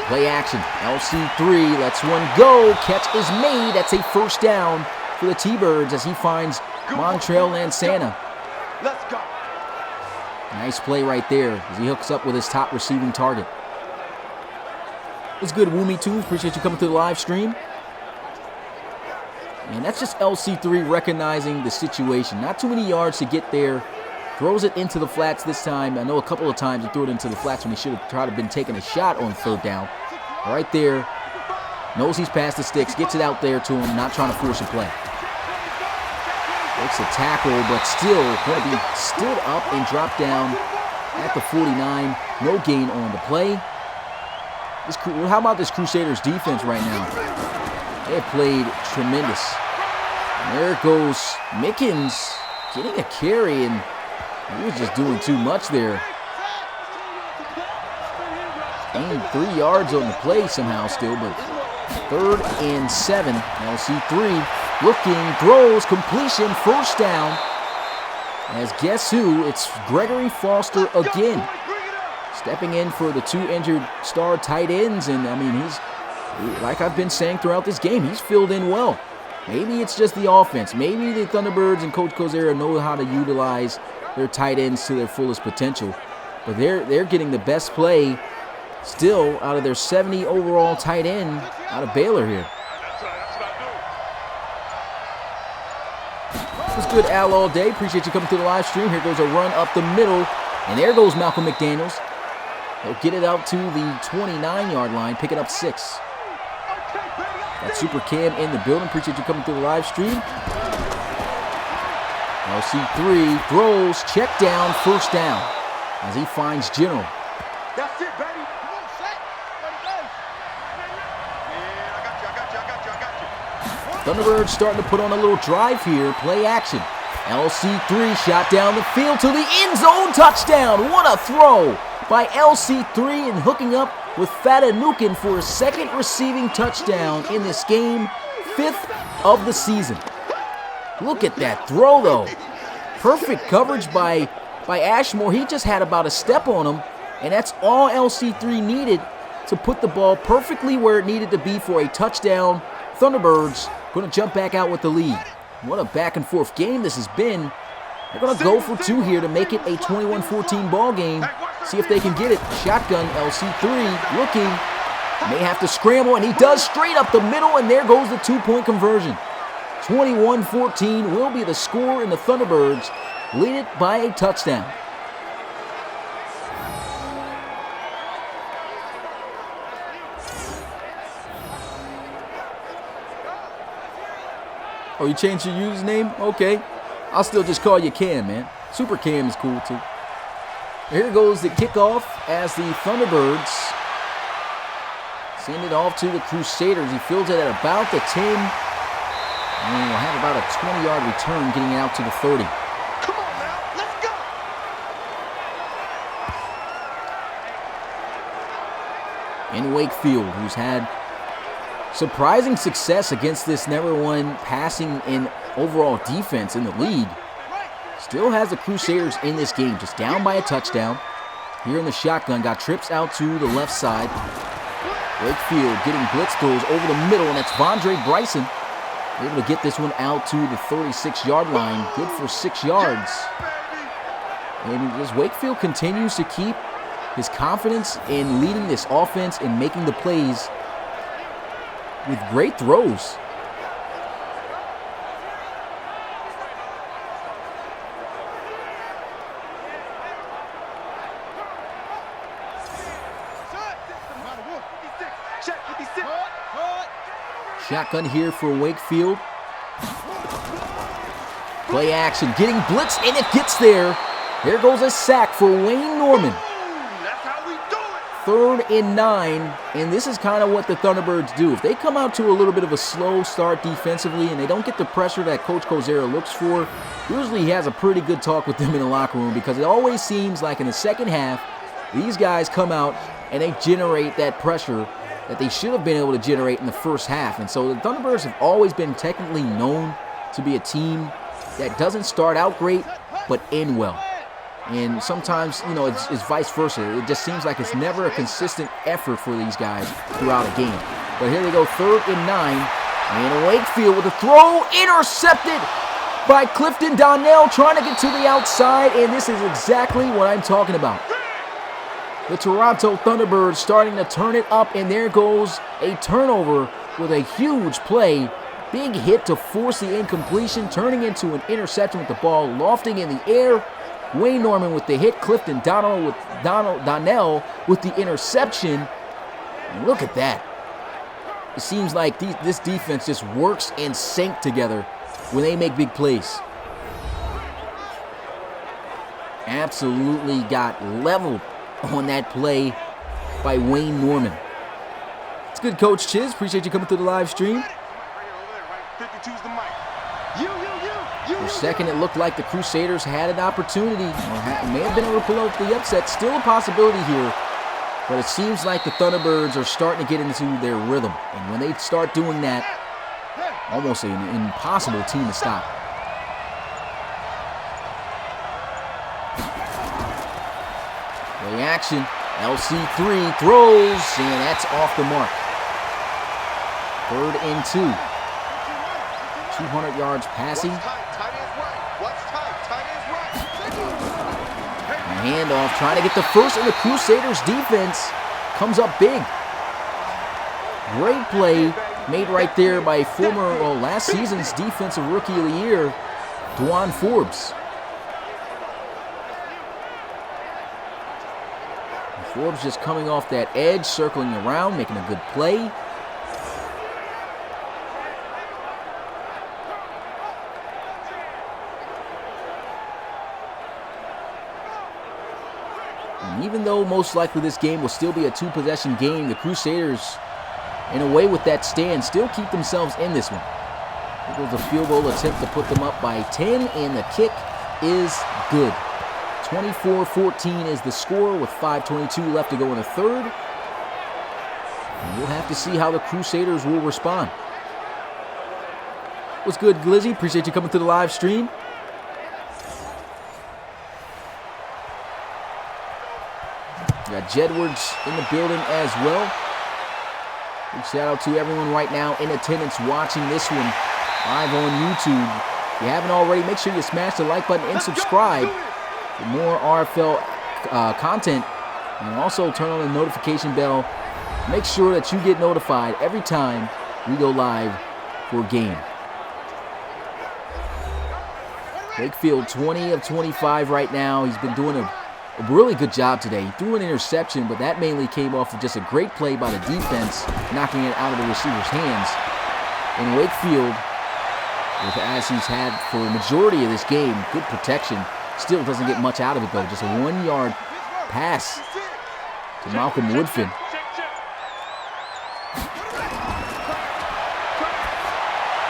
Play action. LC3 lets one go. Catch is made. That's a first down for the T-Birds as he finds Montrell Lansana. Let's go. Nice play right there as he hooks up with his top receiving target. It's good, Woomy, too. Appreciate you coming to the live stream. And that's just LC3 recognizing the situation. Not too many yards to get there. Throws it into the flats this time. I know a couple of times he threw it into the flats when he should have tried to have been taking a shot on 3rd down. Right there. Knows he's past the sticks. Gets it out there to him. Not trying to force a play. Makes a tackle, but still going to be stood up and dropped down at the 49. No gain on the play. How about this Crusaders defense right now? They have played tremendous. And there goes Mickens getting a carry, and he was just doing too much there. Gained 3 yards on the play somehow still, but 3rd and 7. LC3 looking, throws, completion, first down. As guess who? It's Gregory Foster again. Stepping in for the 2 injured star tight ends. And, I mean, he's, like I've been saying throughout this game, he's filled in well. Maybe it's just the offense. Maybe the Thunderbirds and Coach Kozera know how to utilize their tight ends to their fullest potential. But they're getting the best play still out of their 70 overall tight end out of Baylor here. It was good, Al, all day. Appreciate you coming through the live stream. Here goes a run up the middle. And there goes Malcolm McDaniels. He'll get it out to the 29-yard line, picking up 6. Got Super Cam in the building. Appreciate you coming through the live stream. LC3 throws, check down, first down as he finds General. That's it, baby. Come on, set. Let it go. Yeah, I got you. Thunderbirds starting to put on a little drive here. Play action. LC3 shot down the field to the end zone. Touchdown. What a throw by LC3 and hooking up with Fatanukin for his 2nd receiving touchdown in this game. 5th of the season. Look at that throw, though. Perfect coverage by Ashmore. He just had about a step on him, and that's all LC3 needed to put the ball perfectly where it needed to be for a touchdown. Thunderbirds going to jump back out with the lead. What a back-and-forth game this has been. They're going to go for 2 here to make it a 21-14 ball game. See if they can get it. Shotgun, LC3 looking. May have to scramble, and he does straight up the middle, and there goes the 2-point conversion. 21-14 will be the score, and the Thunderbirds lead it by a touchdown. Oh, you changed your username? Okay. I'll still just call you Cam, man. Super Cam is cool, too. Here goes the kickoff as the Thunderbirds send it off to the Crusaders. He fields it at about the 10. And we'll have about a 20-yard return getting it out to the 30. Come on now, let's go. In Wakefield, who's had surprising success against this #1 passing and overall defense in the league, still has the Crusaders in this game, just down by a touchdown. Here in the shotgun, got trips out to the left side. Wakefield getting blitz throws over the middle, and that's Vondre Bryson able to get this one out to the 36-yard line, good for 6 yards. And as Wakefield continues to keep his confidence in leading this offense and making the plays with great throws. Shotgun here for Wakefield. Play action, getting blitzed, and it gets there. There goes a sack for Wayne Norman. That's how we do it. 3rd and 9, and this is kind of what the Thunderbirds do. If they come out to a little bit of a slow start defensively and they don't get the pressure that Coach Kozera looks for, usually he has a pretty good talk with them in the locker room, because it always seems like in the second half, these guys come out and they generate that pressure that they should have been able to generate in the first half. And so the Thunderbirds have always been technically known to be a team that doesn't start out great, but end well. And sometimes, you know, it's vice versa. It just seems like it's never a consistent effort for these guys throughout a game. But here they go, 3rd and 9. And Wakefield with a throw, intercepted by Clifton Donnell, trying to get to the outside. And this is exactly what I'm talking about. The Toronto Thunderbirds starting to turn it up, and there goes a turnover with a huge play. Big hit to force the incompletion, turning into an interception with the ball lofting in the air. Wayne Norman with the hit, Clifton Donnell with the interception. And look at that. It seems like this defense just works in sync together when they make big plays. Absolutely got leveled on that play by Wayne Norman. It's good, Coach Chiz. Appreciate you coming through the live stream. For a second, it looked like the Crusaders had an opportunity, or may have been able to pull out the upset. Still a possibility here But it seems like the Thunderbirds are starting to get into their rhythm. And when they start doing that, almost an impossible team to stop. Play action. LC3 throws, and that's off the mark. 3rd and 2. 200 yards passing. And handoff, trying to get the first, and the Crusaders defense comes up big. Great play made right there by former, last season's Defensive Rookie of the Year, Dwan Forbes. Forbes just coming off that edge, circling around, making a good play. And even though most likely this game will still be a 2-possession game, the Crusaders, in a way with that stand, still keep themselves in this one. It was a field goal attempt to put them up by 10, and the kick is good. 24-14 is the score with 5:22 left to go in the 3rd. And we'll have to see how the Crusaders will respond. What's good, Glizzy? Appreciate you coming to the live stream. We got Jedwards in the building as well. Big shout out to everyone right now in attendance watching this one live on YouTube. If you haven't already, make sure you smash the like button and subscribe for more RFL content, and also turn on the notification bell. Make sure that you get notified every time we go live for a game. Wakefield 20 of 25 right now. He's been doing a really good job today. He threw an interception, but that mainly came off of just a great play by the defense, knocking it out of the receiver's hands. And Wakefield, as he's had for a majority of this game, good protection. Still doesn't get much out of it, though. Just a 1-yard pass to Malcolm Woodfin.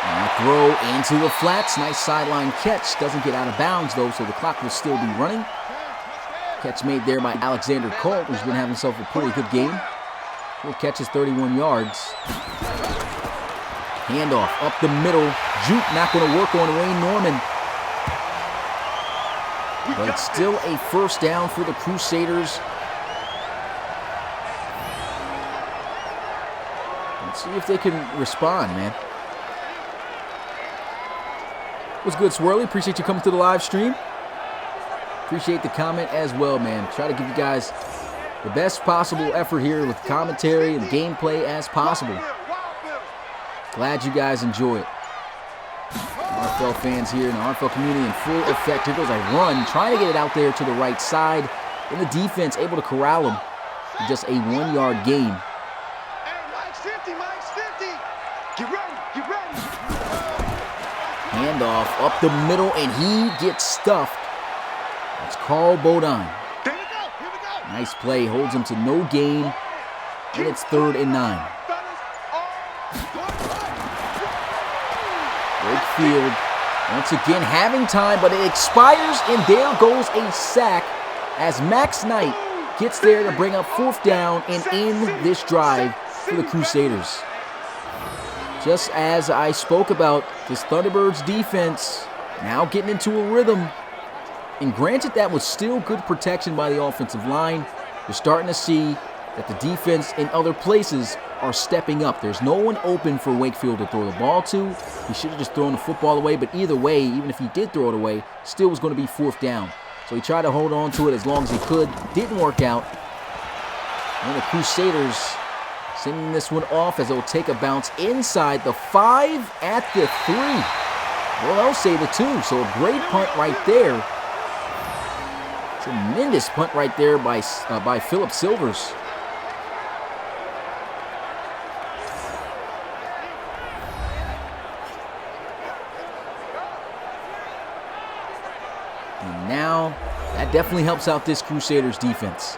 And a throw into the flats. Nice sideline catch. Doesn't get out of bounds, though, so the clock will still be running. Catch made there by Alexander Colt, who's been having himself a pretty good game. 4 catches, 31 yards. Handoff up the middle. Juke not going to work on Wayne Norman. But it's still a 1st down for the Crusaders. Let's see if they can respond, man. What's good, Swirly? Appreciate you coming to the live stream. Appreciate the comment as well, man. Try to give you guys the best possible effort here with commentary and gameplay as possible. Glad you guys enjoy it. RFL fans here in the RFL community in full effect. Here goes a run, trying to get it out there to the right side. And the defense able to corral him. Just a 1-yard gain. Mike's 50. Get ready. Handoff up the middle, and he gets stuffed. That's Carl Bodine. Here we go. Nice play, holds him to no gain. And it's 3rd and 9. Wakefield once again having time, but it expires, and there goes a sack as Max Knight gets there to bring up 4th down and end this drive for the Crusaders. Just as I spoke about, this Thunderbirds defense now getting into a rhythm. And granted, that was still good protection by the offensive line. You're starting to see that the defense in other places are stepping up. There's no one open for Wakefield to throw the ball to. He should have just thrown the football away, but either way, even if he did throw it away, still was going to be 4th down. So he tried to hold on to it as long as he could. Didn't work out. And the Crusaders sending this one off as they'll take a bounce inside the 5 at the 3. Well, I'll say the 2. So a great punt right there. Tremendous punt right there by Philip Silvers. And now, that definitely helps out this Crusaders defense.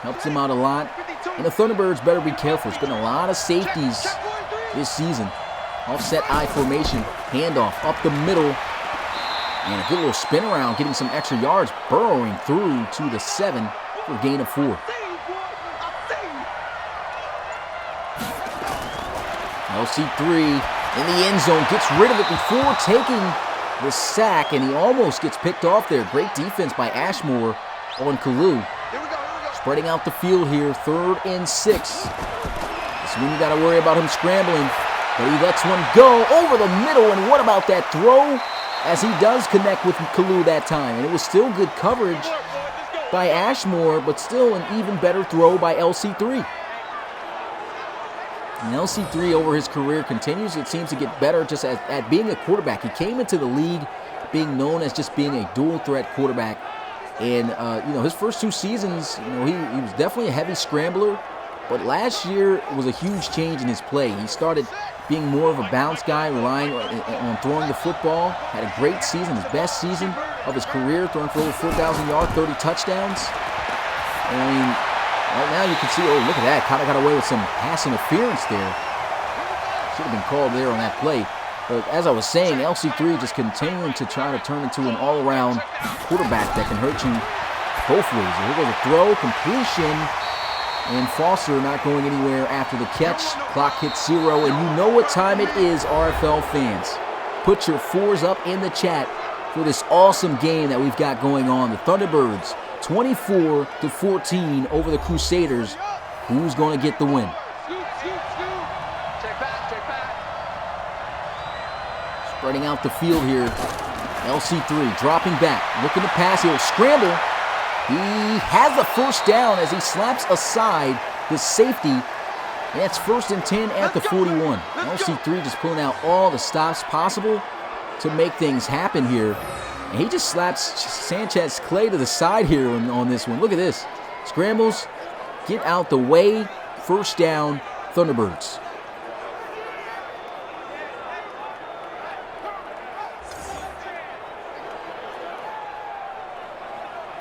Helps them out a lot. And the Thunderbirds better be careful. There's been a lot of safeties this season. Offset I formation. Handoff up the middle. And a good little spin around, getting some extra yards, burrowing through to the 7 for a gain of 4. LC3 in the end zone, gets rid of it before taking the sack, and he almost gets picked off there. Great defense by Ashmore on Kalu. Spreading out the field here, 3rd and 6. This one you got to worry about him scrambling, but he lets one go over the middle, and what about that throw? As he does connect with Kalu that time, and it was still good coverage by Ashmore, but still an even better throw by LC3. And LC3 over his career continues, it seems, to get better just at being a quarterback. He came into the league being known as just being a dual threat quarterback. And, his first 2 seasons, he was definitely a heavy scrambler. But last year was a huge change in his play. He started being more of a bounce guy, relying on throwing the football. Had a great season, his best season of his career, throwing for over 4,000 yards, 30 touchdowns. And I mean, right now you can see, oh, look at that. Kind of got away with some pass interference there. Should have been called there on that play. But as I was saying, LC3 just continuing to try to turn into an all-around quarterback that can hurt you both ways. Here goes a throw, completion, and Foster not going anywhere after the catch. Clock hits 0, and you know what time it is, RFL fans. Put your 4s up in the chat for this awesome game that we've got going on. The Thunderbirds, 24-14 over the Crusaders. Who's going to get the win? Spreading out the field here. LC3 dropping back, looking to pass. He'll scramble. He has the first down as he slaps aside the safety. And that's 1st and 10 at the 41. LC3 just pulling out all the stops possible to make things happen here. And he just slaps Sanchez Clay to the side here on this one. Look at this. Scrambles, get out the way. 1st down, Thunderbirds.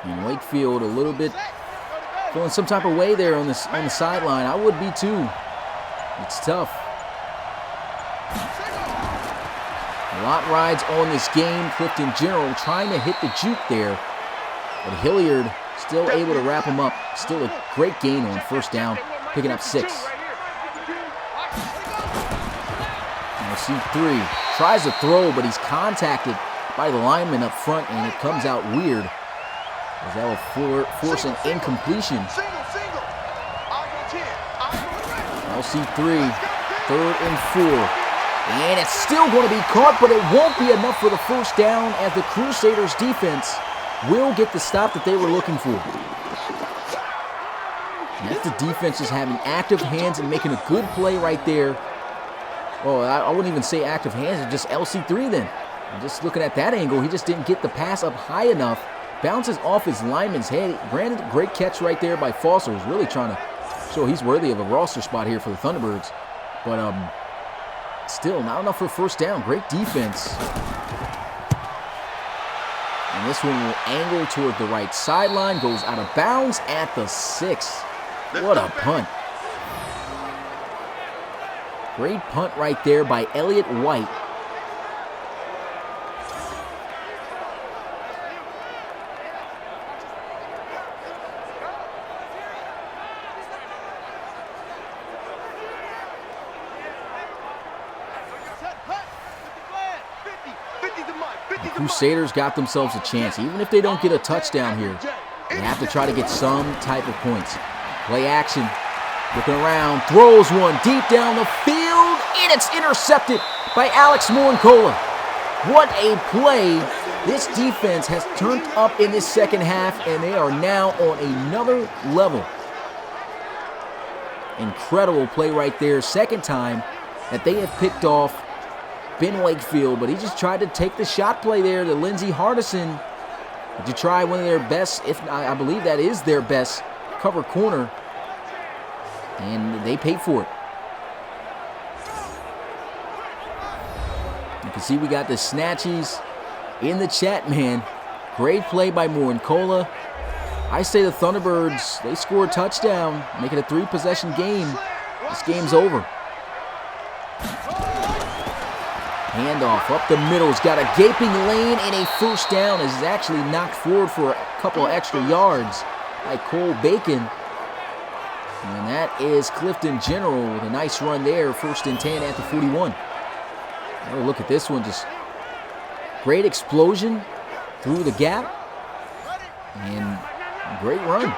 And Wakefield a little bit feeling some type of way there on the sideline. I would be too. It's tough. A lot rides on this game. Clifton General trying to hit the juke there. But Hilliard still able to wrap him up. Still a great gain on 1st down, picking up 6. C3 tries to throw, but he's contacted by the lineman up front, and it comes out weird. As that will force an incompletion. LC3, 3rd and 4. And it's still going to be caught, but it won't be enough for the 1st down as the Crusaders defense will get the stop that they were looking for. And that's the defense just having active hands and making a good play right there. Oh, I wouldn't even say active hands, it's just LC3 then. And just looking at that angle, he just didn't get the pass up high enough. Bounces off his lineman's head. Granted, great catch right there by Foster. He's really trying to show he's worthy of a roster spot here for the Thunderbirds. But still, not enough for 1st down. Great defense. And this one will angle toward the right sideline. Goes out of bounds at the 6. What a punt. Great punt right there by Elliott White. The Crusaders got themselves a chance. Even if they don't get a touchdown here, they have to try to get some type of points. Play action. Looking around, throws one deep down the field, and it's intercepted by Alex Morincola. What a play. This defense has turned up in this 2nd half, and they are now on another level. Incredible play right there. 2nd time that they have picked off Ben Wakefield, but he just tried to take the shot play there to Lindsey Hardison to try one of their best, if I believe that is their best cover corner. And they paid for it. You can see we got the snatchies in the chat, man. Great play by Morincola. I say the Thunderbirds, they score a touchdown, make it a 3-possession game. This game's over. Handoff up the middle. He's got a gaping lane and a 1st down as he's actually knocked forward for a couple of extra yards by Cole Bacon. And that is Clifton General with a nice run there. 1st and 10 at the 41. Oh, look at this one. Just great explosion through the gap. And great run.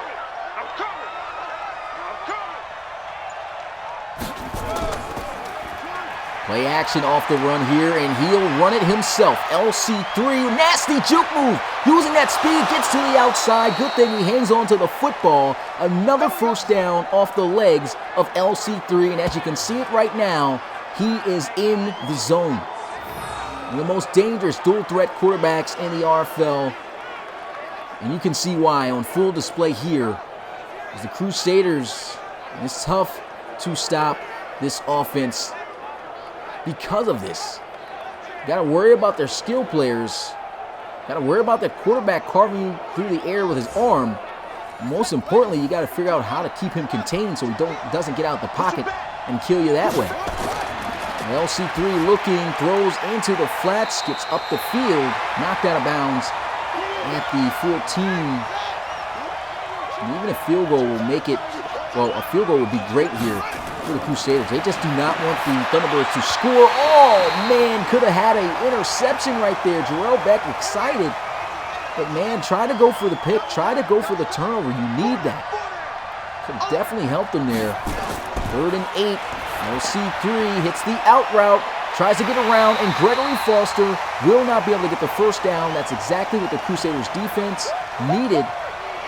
Play action off the run here, and he'll run it himself. LC3, nasty juke move. Using that speed, gets to the outside. Good thing he hangs on to the football. Another 1st down off the legs of LC3, and as you can see it right now, he is in the zone. One of the most dangerous dual threat quarterbacks in the RFL. And you can see why on full display here. As the Crusaders, it's tough to stop this offense because of this. You got to worry about their skill players. Got to worry about that quarterback carving you through the air with his arm. And most importantly, you got to figure out how to keep him contained so he doesn't get out the pocket and kill you that way. LC3 looking, throws into the flats, gets up the field, knocked out of bounds at the 14. And even a field goal will make it, well, a field goal would be great here for the Crusaders. They just do not want the Thunderbirds to score. Oh, man, could have had an interception right there. Jarrell Beck excited. But, man, try to go for the pick. Try to go for the turnover. You need that. Could have definitely helped them there. 3rd and 8. LC3 hits the out route. Tries to get around, and Gregory Foster will not be able to get the 1st down. That's exactly what the Crusaders' defense needed.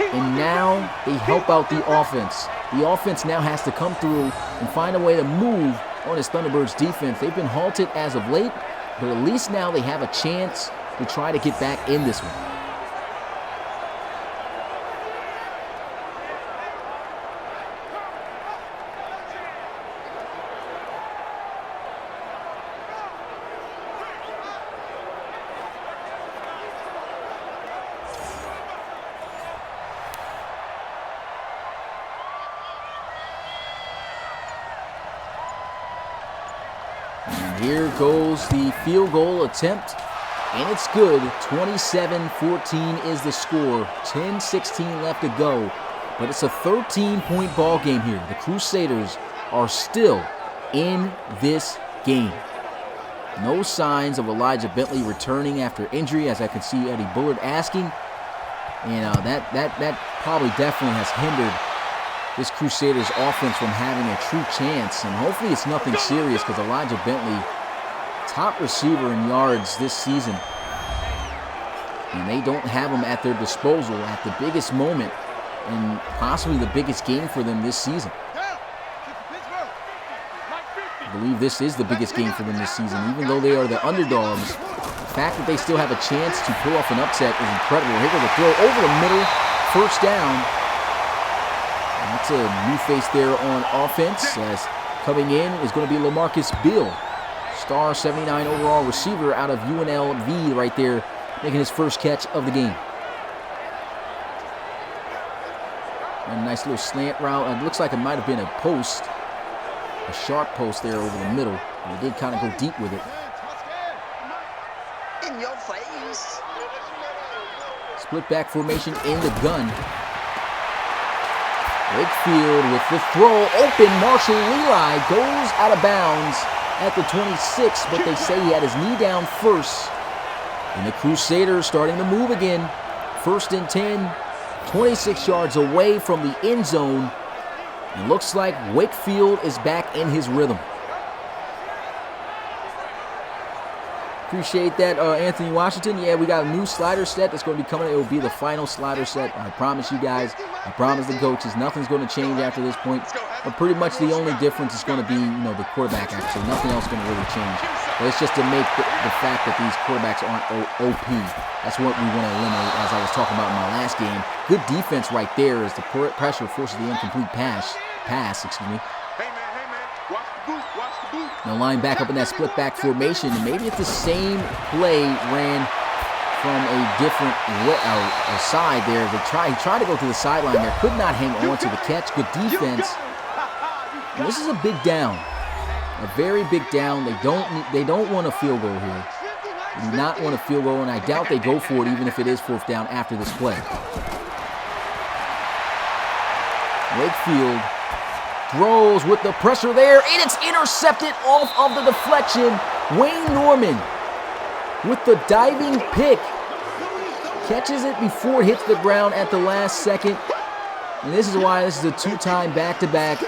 And now they help out the offense. The offense now has to come through and find a way to move on this Thunderbirds defense. They've been halted as of late, but at least now they have a chance to try to get back in this one. Here goes the field goal attempt, and it's good. 27-14 is the score. 10-16 left to go, but it's a 13-point ball game here. The Crusaders are still in this game. No signs of Elijah Bentley returning after injury, as I can see Eddie Bullard asking, and that probably definitely has hindered this Crusaders offense from having a true chance, and hopefully it's nothing serious because Elijah Bentley, top receiver in yards this season, and they don't have him at their disposal at the biggest moment and possibly the biggest game for them this season. I believe this is the biggest game for them this season, even though they are the underdogs. The fact that they still have a chance to pull off an upset is incredible. Here goes the throw over the middle, 1st down. That's a new face there on offense, as coming in is going to be LaMarcus Beal, star 79 overall receiver out of UNLV right there, making his 1st catch of the game. And a nice little slant route. It looks like it might have been a post, a sharp post there over the middle. And they did kind of go deep with it. In your face. Split back formation in the gun. Wakefield with the throw, open, Marshall Leli goes out of bounds at the 26, but they say he had his knee down first. And the Crusaders starting to move again. 1st and 10, 26 yards away from the end zone. It looks like Wakefield is back in his rhythm. Appreciate that, Anthony Washington. Yeah, we got a new slider set that's going to be coming. It will be the final slider set. I promise you guys. I promise the coaches. Nothing's going to change after this point. But pretty much the only difference is going to be, the quarterback, actually. Nothing else is going to really change. But it's just to make the fact that these quarterbacks aren't OP. That's what we want to eliminate, as I was talking about in my last game. Good defense right there as the pressure forces the incomplete pass. Now line back up in that split back formation, and maybe it's the same play ran from a different side there. He tried to go to the sideline there, could not hang on to the catch. Good defense. And this is a big down, a very big down. They don't want a field goal here. They do not want a field goal, and I doubt they go for it even if it is 4th down after this play. Wakefield Throws with the pressure there, and it's intercepted off of the deflection. Wayne Norman with the diving pick. Catches it before it hits the ground at the last second. And this is why this is a two-time back-to-back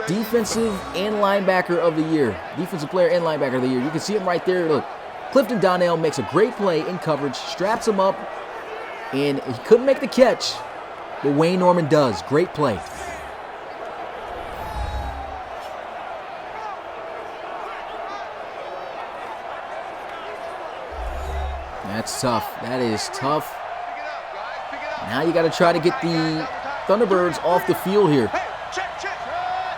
defensive and linebacker of the year. Defensive player and linebacker of the year. You can see him right there. Look, Clifton Donnell makes a great play in coverage, straps him up, and he couldn't make the catch, but Wayne Norman does. Great play. That's tough. That is tough. Now you got to try to get the Thunderbirds off the field here.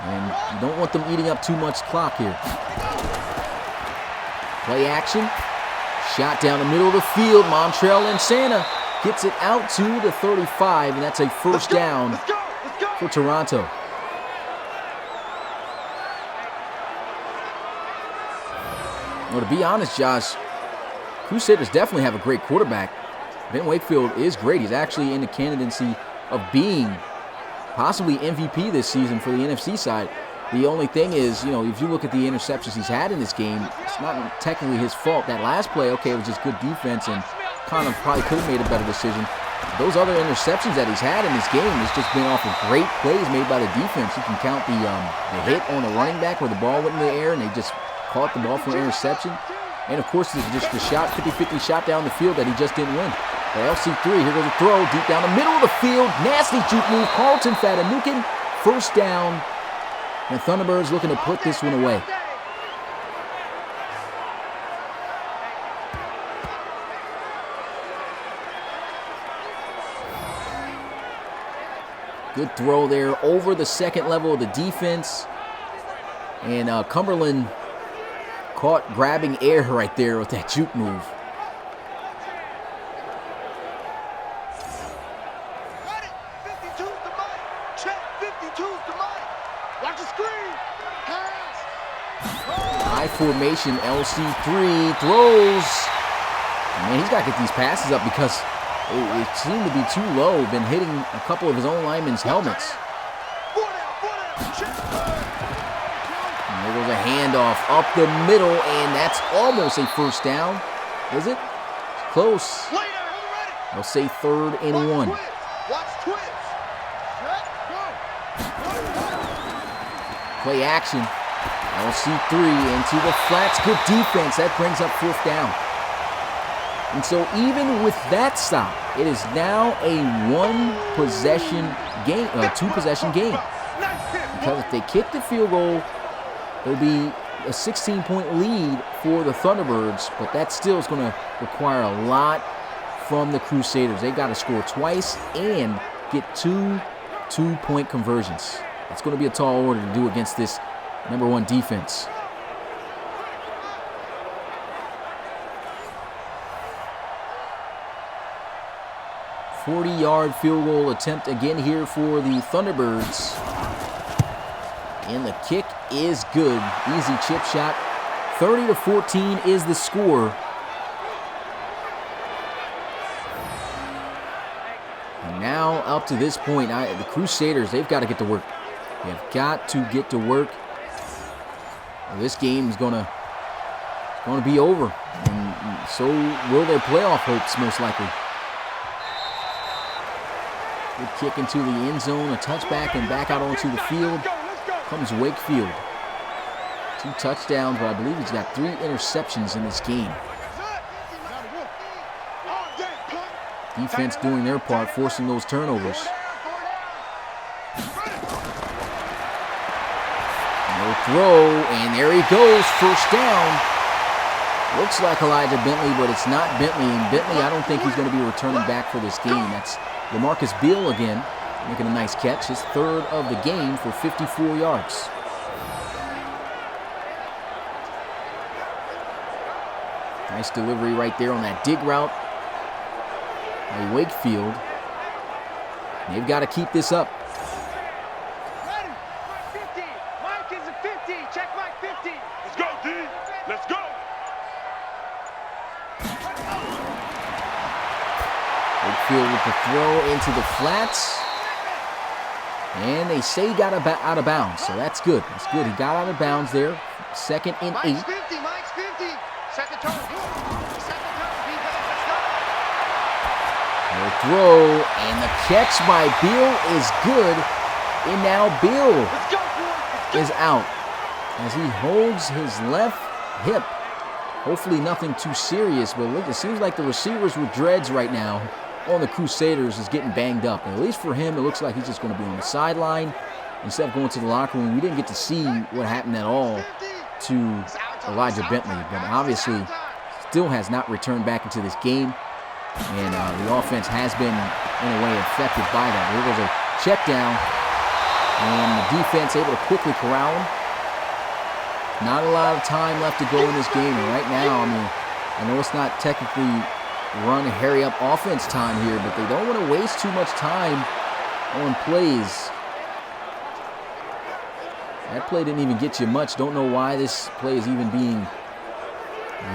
And you don't want them eating up too much clock here. Play action. Shot down the middle of the field. Montrell and Santa gets it out to the 35, and that's a first down for Toronto. Well, to be honest, Josh, Crusaders definitely have a great quarterback. Ben Wakefield is great. He's actually in the candidacy of being possibly MVP this season for the NFC side. The only thing is, you know, if you look at the interceptions he's had in this game, it's not technically his fault. That last play, okay, it was just good defense, and Connor probably could have made a better decision. Those other interceptions that he's had in this game has just been off of great plays made by the defense. You can count the hit on the running back where the ball went in the air and they just caught the ball for an interception. And, of course, just the shot, 50-50 shot down the field that he just didn't win. The LC3, here goes a throw deep down the middle of the field. Nasty juke move. Carlton Fatanukin, first down. And the Thunderbirds looking to put this one away. Good throw there over the second level of the defense. And Cumberland caught grabbing air right there with that juke move. High formation, LC3 throws. Man, he's got to get these passes up because it seemed to be too low. Been hitting a couple of his own linemen's helmets. And there goes a handoff up the middle, and that's almost a first down. Is it? Close. They'll say 3rd and 1. Play action. LC3 into the flats. Good defense. That brings up 4th down. And so even with that stop, it is now a 1-possession game, 2-possession game. Because if they kick the field goal, there'll be a 16-point lead for the Thunderbirds, but that still is going to require a lot from the Crusaders. They've got to score twice and get 2 two-point conversions. That's going to be a tall order to do against this number 1 defense. .40-yard field goal attempt again here for the Thunderbirds. And the kick is good. Easy chip shot. 30-14 is the score. And now up to this point, the Crusaders, they've got to get to work. They've got to get to work. This game is going to be over, and so will their playoff hopes most likely. Good kick into the end zone, a touchback, and back out onto the field comes Wakefield. 2 touchdowns, but I believe he's got 3 interceptions in this game. Defense doing their part, forcing those turnovers. No throw, and there he goes, first down. Looks like Elijah Bentley, but it's not Bentley. And Bentley, I don't think he's going to be returning back for this game. That's LaMarcus Beal again, making a nice catch. His 3rd of the game for 54 yards. Nice delivery right there on that dig route by Wakefield. They've got to keep this up. Ready? 50. Mike is a 50. Check Mike 50. Let's go, D. Let's go. Wakefield with the throw into the flats. And they say he got out of bounds, so that's good. That's good. He got out of bounds there. 2nd and 8. Mike's 50, Mike's 50. Set the tone. Set the tone. Defense, let's go. The throw, and the catch by Beal is good. And now Beal Let's go, boys. is out as he holds his left hip. Hopefully nothing too serious, but look, it seems like the receivers with dreads right now on the Crusaders is getting banged up. And at least for him, it looks like he's just going to be on the sideline instead of going to the locker room. We didn't get to see what happened at all to Elijah Bentley, but obviously still has not returned back into this game. And the offense has been, in a way, affected by that. Here goes a check down, and the defense able to quickly corral him. Not a lot of time left to go in this game, and right now, I mean, I know it's not technically run and hurry up offense time here, but they don't want to waste too much time on plays. That play didn't even get you much. Don't know why this play is even being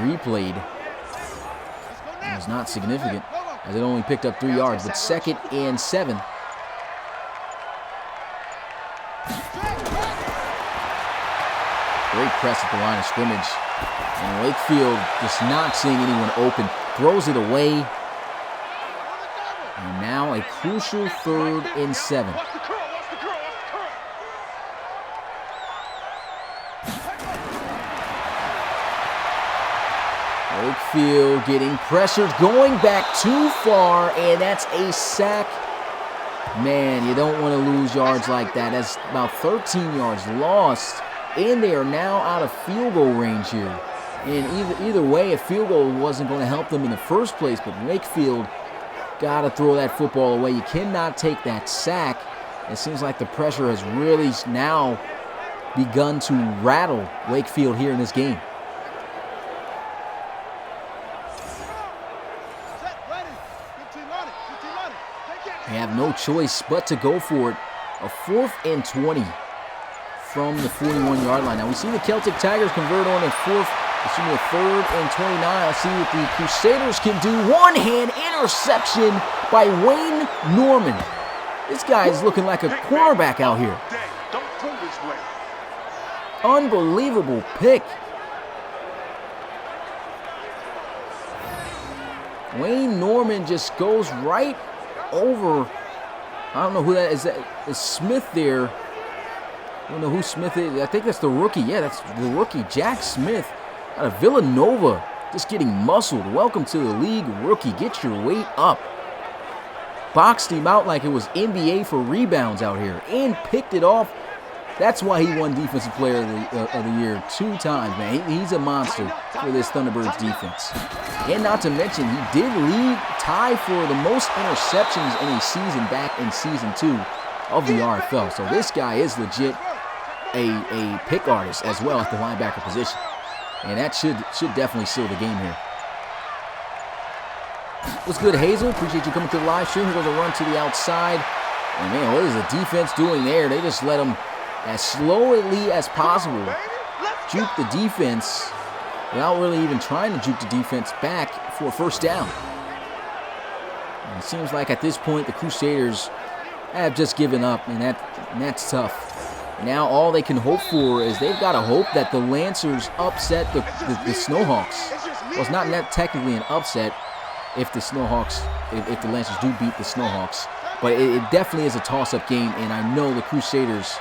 replayed. It was not significant, as it only picked up 3 yards, but 2nd and 7. Great press at the line of scrimmage. And Wakefield just not seeing anyone open. Throws it away. And now a crucial 3rd and 7. Watch the curl, watch the curl, watch the curl. Wakefield getting pressured, going back too far, and that's a sack. Man, you don't want to lose yards like that. That's about 13 yards lost, and they are now out of field goal range here. And either way, a field goal wasn't going to help them in the first place, but Wakefield got to throw that football away. You cannot take that sack. It seems like the pressure has really now begun to rattle Wakefield here in this game. They have no choice but to go for it. A 4th and 20 from the 41-yard line. Now we see the Celtic Tigers convert on a 3rd and 29. Let's see what the Crusaders can do. One-hand interception by Wayne Norman. This guy is looking like a quarterback out here. Don't pull this way. Unbelievable pick. Wayne Norman just goes right over. I don't know who that is. That is Smith there. I don't know who Smith is. I think that's the rookie. Yeah, that's the rookie, Jack Smith, out of Villanova. Just getting muscled. Welcome to the league, rookie. Get your weight up. Boxed him out like it was NBA for rebounds out here and picked it off. That's why he won Defensive Player of the Year 2 times, man. He's a monster for this Thunderbirds defense. And not to mention, he did tie for the most interceptions in a season back in Season 2 of the RFL. So this guy is legit a pick artist as well at the linebacker position. And that should definitely seal the game here. What's good, Hazel? Appreciate you coming to the live stream. Here goes a run to the outside. And man, what is the defense doing there? They just let him, as slowly as possible, juke the defense without really even trying to juke the defense back for a first down. And it seems like at this point the Crusaders have just given up, and that's tough. Now all they can hope for is they've got to hope that the Lancers upset the Snowhawks. Well, it's not technically an upset if the Lancers do beat the Snowhawks. But it definitely is a toss-up game, and I know the Crusaders,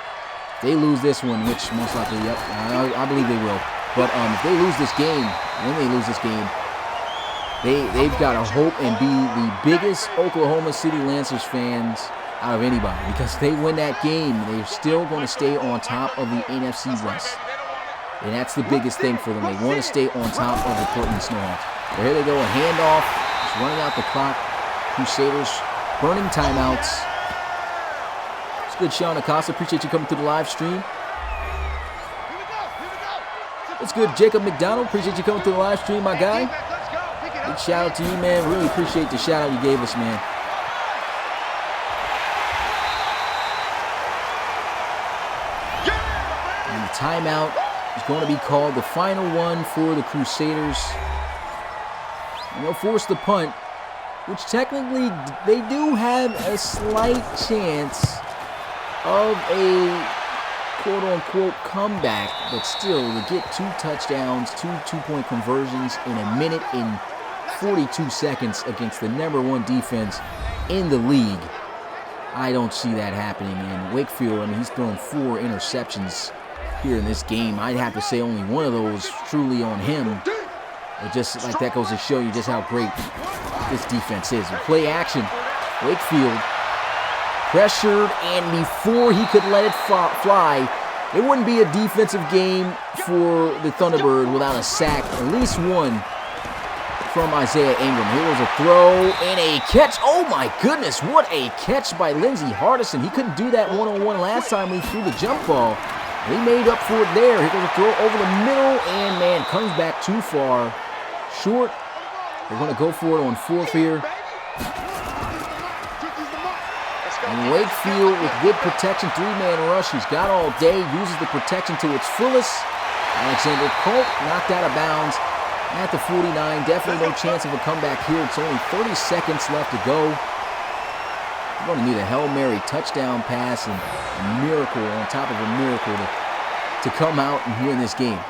they lose this one, which most likely, yep, I believe they will. But if they lose this game, when they lose this game, they've got to hope and be the biggest Oklahoma City Lancers fans out of anybody. Because if they win that game, they're still going to stay on top of the NFC West. And that's the biggest thing for them. They want to stay on top of the Portland Snowhawks. But here they go, a handoff, just running out the clock. Crusaders burning timeouts. It's good, Sean Acosta. Appreciate you coming through the live stream. It's good, Jacob McDonald. Appreciate you coming through the live stream, my guy. Big shout out to you, man. Really appreciate the shout out you gave us, man. And the timeout is going to be called, the final one for the Crusaders. And they'll force the punt, which technically they do have a slight chance of a quote-unquote comeback, but still, to get 2 touchdowns, 2 two-point conversions in a minute and 42 seconds against the #1 defense in the league, I don't see that happening. And Wakefield, I mean, he's thrown 4 interceptions here in this game. I'd have to say only one of those truly on him. But just like that goes to show you just how great this defense is. Play action, Wakefield pressured, and before he could let it fly, it wouldn't be a defensive game for the Thunderbirds without a sack, at least one from Isaiah Ingram. Here was a throw and a catch. Oh my goodness, what a catch by Lindsey Hardison. He couldn't do that one-on-one last time we threw the jump ball. He made up for it there. Here goes a throw over the middle, and man, comes back too far. Short. They're going to go for it on 4th here. And Wakefield with good protection, 3-man rush. He's got all day, uses the protection to its fullest. Alexander Colt knocked out of bounds at the 49. Definitely no chance of a comeback here. It's only 30 seconds left to go. We're going to need a Hail Mary touchdown pass and a miracle on top of a miracle to come out and win this game.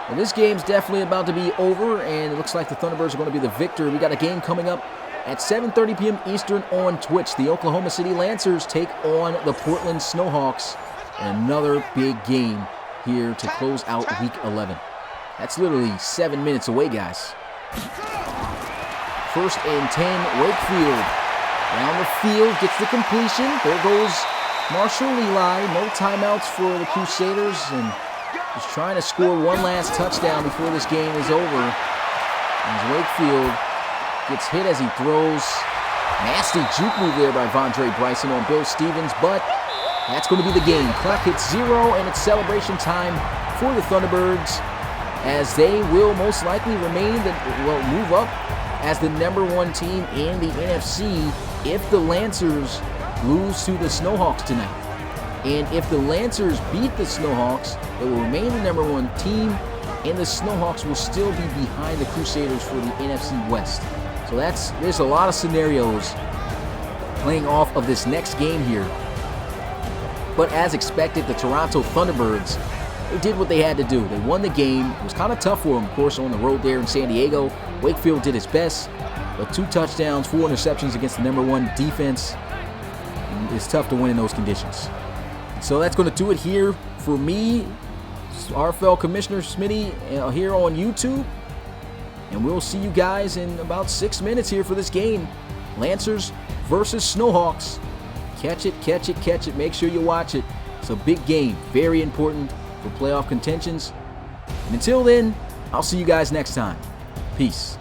Well, this game's definitely about to be over, and it looks like the Thunderbirds are going to be the victor. We got a game coming up at 7:30 p.m. Eastern on Twitch. The Oklahoma City Lancers take on the Portland Snowhawks. And another big game here to close out Week 11. That's literally 7 minutes away, guys. 1st and 10, Wakefield. Down the field, gets the completion. There goes Marshall Levi. No timeouts for the Crusaders. And just trying to score one last touchdown before this game is over. As Wakefield gets hit as he throws. Nasty juke move there by Vondre Bryson on Bill Stevens, but that's going to be the game. Clock hits 0, and it's celebration time for the Thunderbirds, as they will most likely move up as the #1 team in the NFC if the Lancers lose to the Snowhawks tonight. And if the Lancers beat the Snowhawks, they will remain the #1 team, and the Snowhawks will still be behind the Crusaders for the NFC West. So there's a lot of scenarios playing off of this next game here. But as expected, the Toronto Thunderbirds, they did what they had to do. They won the game. It was kind of tough for them, of course, on the road there in San Diego. Wakefield did his best, but 2 touchdowns, 4 interceptions against the #1 defense. It's tough to win in those conditions. So that's going to do it here for me, RFL Commissioner Smitty, here on YouTube. And we'll see you guys in about 6 minutes here for this game. Lancers versus Snowhawks. Catch it, catch it, catch it. Make sure you watch it. It's a big game. Very important for playoff contentions. And until then, I'll see you guys next time. Peace.